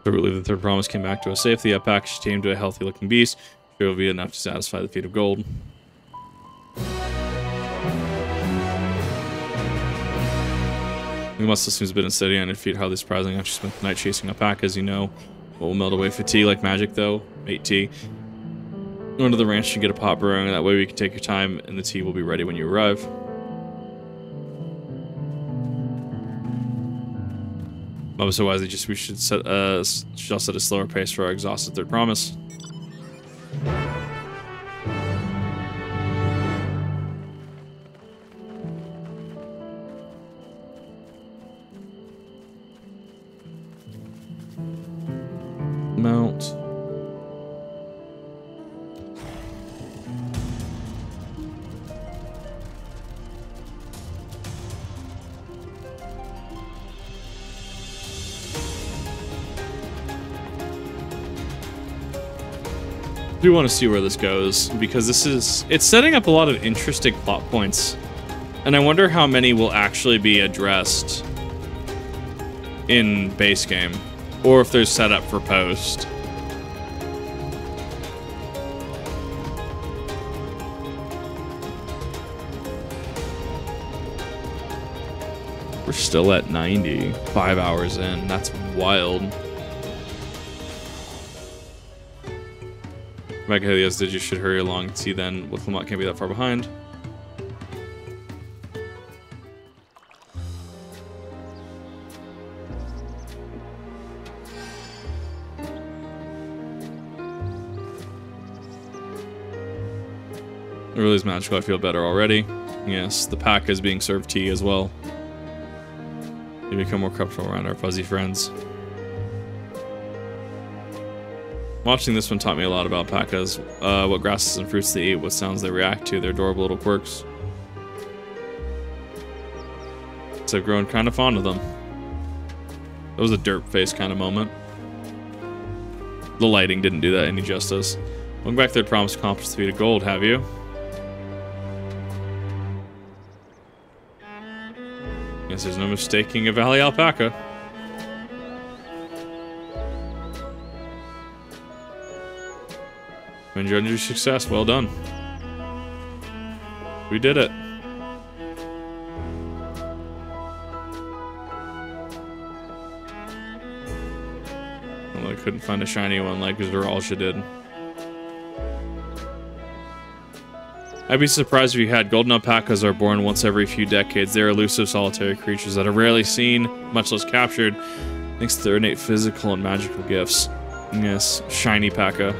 I believe the third promise came back to us safely. A pack she tamed to a healthy-looking beast. Sure will be enough to satisfy the feat of gold. We must assume has been steady on your feet, hardly surprising after you spent the night chasing alpacas, you know. What will melt away fatigue like magic, though? Mate tea. Go to the ranch and get a pot brewing, that way we can take your time and the tea will be ready when you arrive. So wisely, we should set a slower pace for our exhausted third promise. Mount. I do want to see where this goes, because it's setting up a lot of interesting plot points, and I wonder how many will actually be addressed in base game, or if they're set up for post. We're still at 90, 5 hours in. That's wild. Mega Helios did you should hurry along. See then, Wuk Lamat can't be that far behind. It really is magical. I feel better already. Yes, the pack is being served tea as well. We become more comfortable around our fuzzy friends. Watching this one taught me a lot about alpacas, what grasses and fruits they eat, what sounds they react to, their adorable little quirks. So I've grown kind of fond of them. That was a derp face kind of moment. The lighting didn't do that any justice. Welcome back to the promised accomplished the feat of gold, have you? Guess there's no mistaking a valley alpaca. Enjoyed your success. Well done. We did it. Well, I couldn't find a shiny one like Zoraal Ja did. I'd be surprised if you had. Golden alpacas are born once every few decades. They're elusive, solitary creatures that are rarely seen, much less captured, thanks to their innate physical and magical gifts. Yes, shiny paca.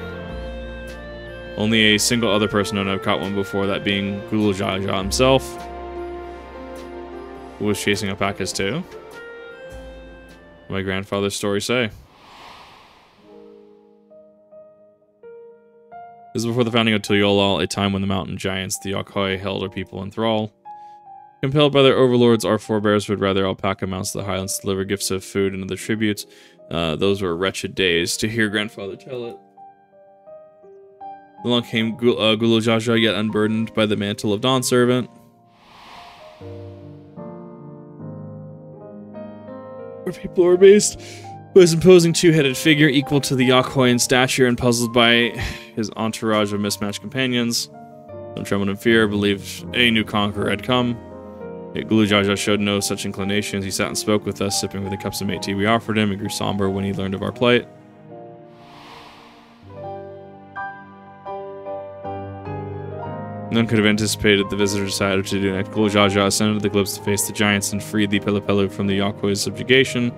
Only a single other person known to have caught one before, that being Zoraal Ja himself, who was chasing alpacas too. My grandfather's story say. This is before the founding of Tulyolal, a time when the mountain giants, the Yokoi, held our people in thrall. Compelled by their overlords, our forebears would rather alpaca mounts to the highlands to deliver gifts of food and other tributes. Those were wretched days, to hear grandfather tell it. Along came Zoraal Ja Ja, yet unburdened by the mantle of Dawn Servant. Our people were amazed by his imposing two-headed figure, equal to the Yokoi in stature, and puzzled by his entourage of mismatched companions. Some trembled in fear, believed a new conqueror had come. Yet Zoraal Ja Ja showed no such inclinations. He sat and spoke with us, sipping with the cups of mate tea we offered him. He grew somber when he learned of our plight. None could have anticipated the visitor decided to do next. Zoraal Ja Ja ascended the cliffs to face the giants and freed the Pelu from the Yokoi's subjugation.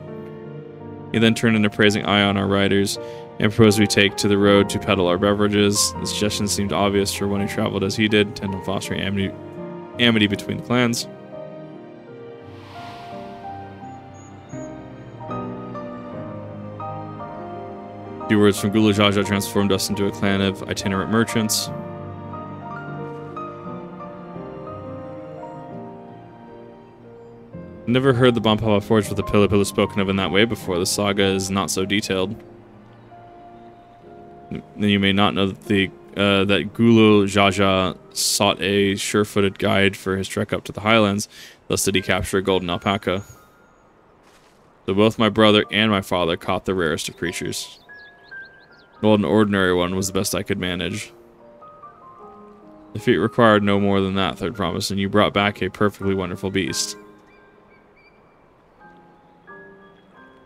He then turned an appraising eye on our riders and proposed we take to the road to peddle our beverages. The suggestion seemed obvious for one who traveled as he did, intent on fostering amity between the clans. A few words from Zoraal Ja Ja transformed us into a clan of itinerant merchants. Never heard the Bonpapa Forge with the Pelu spoken of in that way before. The saga is not so detailed. Then you may not know that that Zoraal Ja Ja sought a sure-footed guide for his trek up to the highlands. Thus did he capture a golden alpaca. So both my brother and my father caught the rarest of creatures. Well, an ordinary one was the best I could manage. The feat required no more than that, Third Promise, and you brought back a perfectly wonderful beast.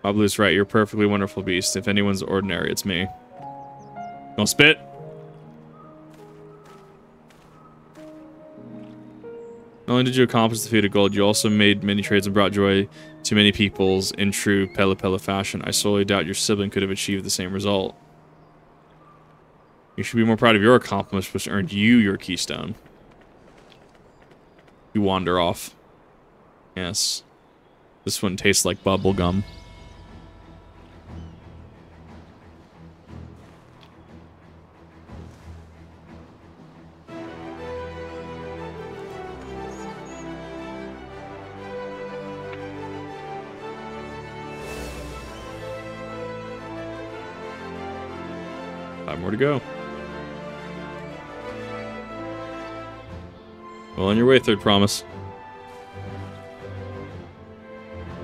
Mablu's right. You're a perfectly wonderful beast. If anyone's ordinary, it's me. Don't spit. Not only did you accomplish the feat of gold, you also made many trades and brought joy to many peoples in true Pele Pele fashion. I sorely doubt your sibling could have achieved the same result. You should be more proud of your accomplishment, which earned you your keystone. You wander off. Yes. This one tastes like bubble gum. More to go. Well, on your way, third promise.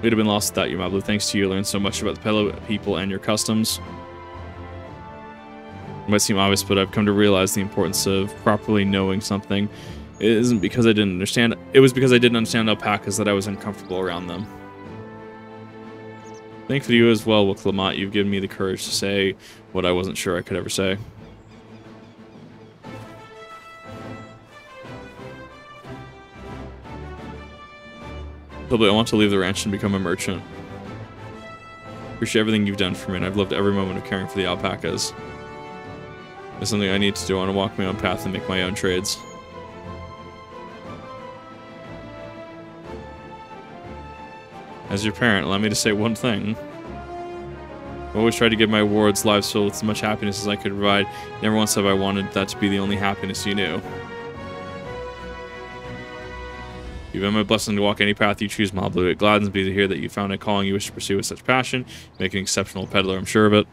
We'd have been lost without you, Mablu. Thanks to you, I learned so much about the Pele people and your customs. It might seem obvious, but I've come to realize the importance of properly knowing something. It isn't because I didn't understand. It was because I didn't understand alpacas that I was uncomfortable around them. Thankful to you as well, Wuk Lamat. You've given me the courage to say what I wasn't sure I could ever say. Probably I want to leave the ranch and become a merchant. Appreciate everything you've done for me, and I've loved every moment of caring for the alpacas. It's something I need to do. I want to walk my own path and make my own trades. As your parent, allow me to say one thing. I've always tried to give my wards lives filled with as much happiness as I could provide. Never once have I wanted that to be the only happiness you knew. You've been my blessing to walk any path you choose, Mablu. It gladdens me to hear that you found a calling you wish to pursue with such passion. You make an exceptional peddler, I'm sure of it.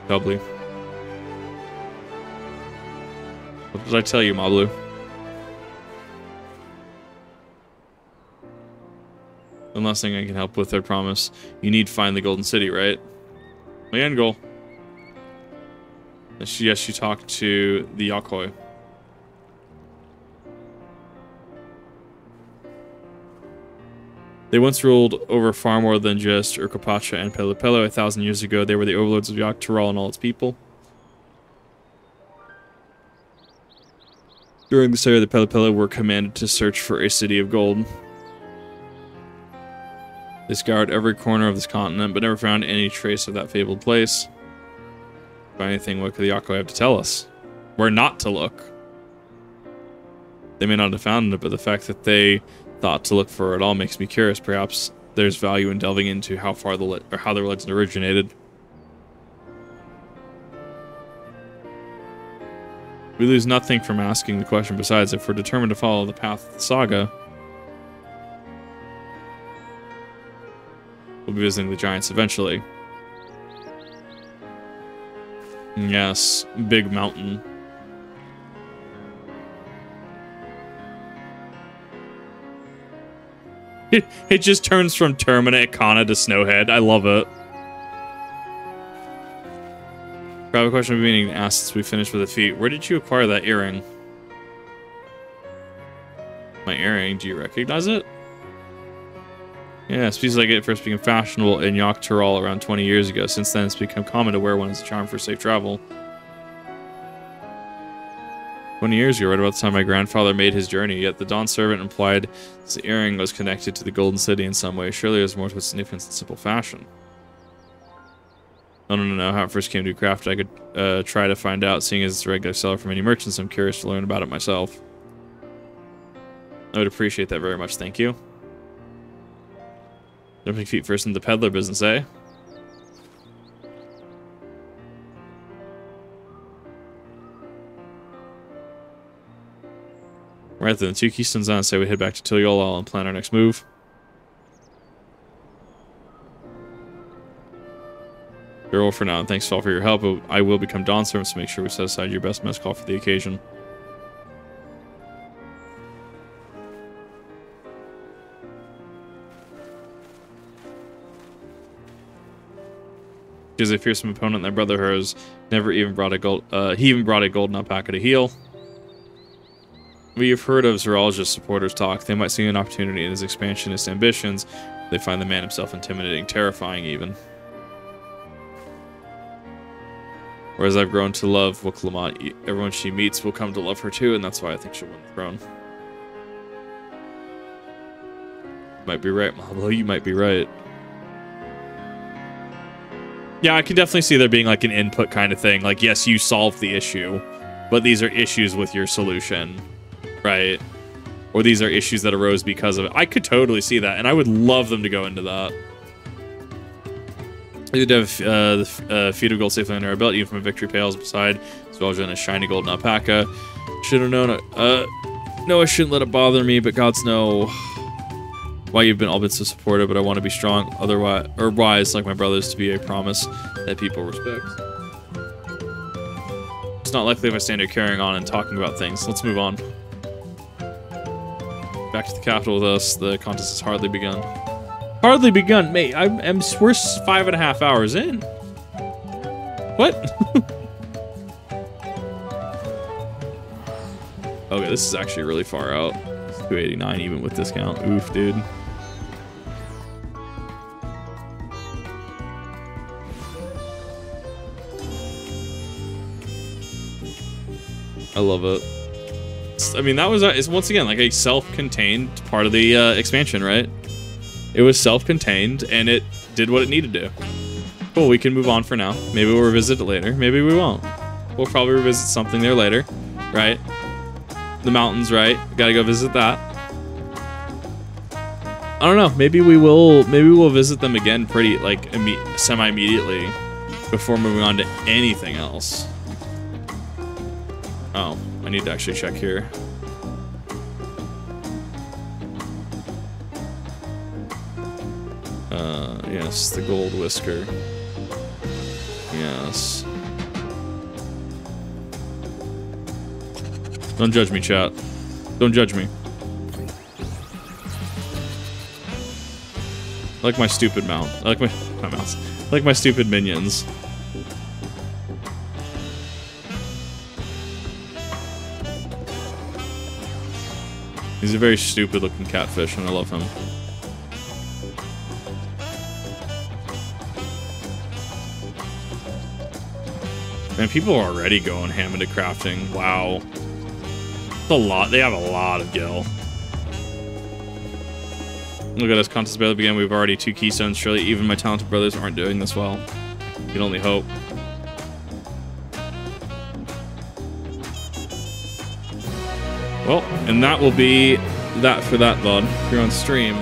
Doubly. What did I tell you, Mablu? One last thing I can help with, I promise. You need to find the Golden City, right? My end goal. Yes, she talked to the Yakoi. They once ruled over far more than just Urkapacha and Pele Pele. 1,000 years ago, they were the overlords of Dawntrail and all its people. During this era, the Pele Pele were commanded to search for a city of gold. They scoured every corner of this continent, but never found any trace of that fabled place. If anything, what could the Yakoi have to tell us? Where not to look? They may not have found it, but the fact that they thought to look for it all makes me curious. Perhaps there's value in delving into how far how the legend originated. We lose nothing from asking the question. Besides, if we're determined to follow the path of the saga, we'll be visiting the giants eventually. Yes, big mountain. It just turns from Terminate Koana to Snowhead. I love it. Probably a question we've been being asked since we finished with the feat. Where did you acquire that earring? My earring, do you recognize it? Yeah, species like it first became fashionable in Dawntrail around 20 years ago. Since then, it's become common to wear one as a charm for safe travel. 20 years ago, right about the time my grandfather made his journey, yet the Dawn servant implied the earring was connected to the Golden City in some way. Surely there's more to its significance than simple fashion. I don't know how it first came to be crafted. I could try to find out, seeing as it's a regular seller for many merchants. I'm curious to learn about it myself. I would appreciate that very much, thank you. Jumping feet first into the peddler business, eh? Right then, the 2 keystones on, say we head back to Tulyol and plan our next move. Farewell for now, and thanks all for your help. I will become Dawn Servant, so make sure we set aside your best mess call for the occasion. She is a fearsome opponent. That brother hers never even brought a gold. He even brought a golden alpaca to heal. We've heard of Zoraal Ja's supporters talk. They might see an opportunity in his expansionist ambitions. They find the man himself intimidating, terrifying even. Whereas I've grown to love Wuk Lamat, everyone she meets will come to love her too, and that's why I think she'll win the throne. Might be right, Mahalo, you might be right. Yeah, I can definitely see there being like an input kind of thing. Like, yes, you solved the issue, but these are issues with your solution, right? Or these are issues that arose because of it. I could totally see that, and I would love them to go into that. You did have the feet of gold safely under our belt, even from a victory pales beside Zoraal Ja and a shiny golden alpaca. Should have known. No, I shouldn't let it bother me, but gods know why you've all been so supportive. But I want to be strong, otherwise, or wise, like my brothers, to be a promise that people respect. It's not likely if I stand here carrying on and talking about things. Let's move on. Back to the capital with us. The contest has hardly begun. Hardly begun, mate. We're 5.5 hours in. What? Okay, this is actually really far out. It's 289 even with discount. Oof, dude. I love it. I mean, that was it's once again like a self-contained part of the expansion, right? It was self-contained, and it did what it needed to. Cool, we can move on for now. Maybe we'll revisit it later. Maybe we won't. We'll probably revisit something there later, right? The mountains, right? Gotta go visit that. I don't know. Maybe we will. Maybe we'll visit them again pretty, like, semi-immediately before moving on to anything else. Oh, I need to actually check here. Yes, the gold whisker. Yes. Don't judge me, chat. Don't judge me. I like my stupid mount. I like my mounts. I like my stupid minions. He's a very stupid looking catfish, and I love him. Man, people are already going ham into crafting. Wow. It's a lot. They have a lot of gil. Look at us. Contest barely began. We've already 2 keystones. Surely even my talented brothers aren't doing this well. You can only hope. Well, and that will be that for that, VOD. If you're on stream,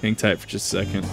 hang tight for just a second.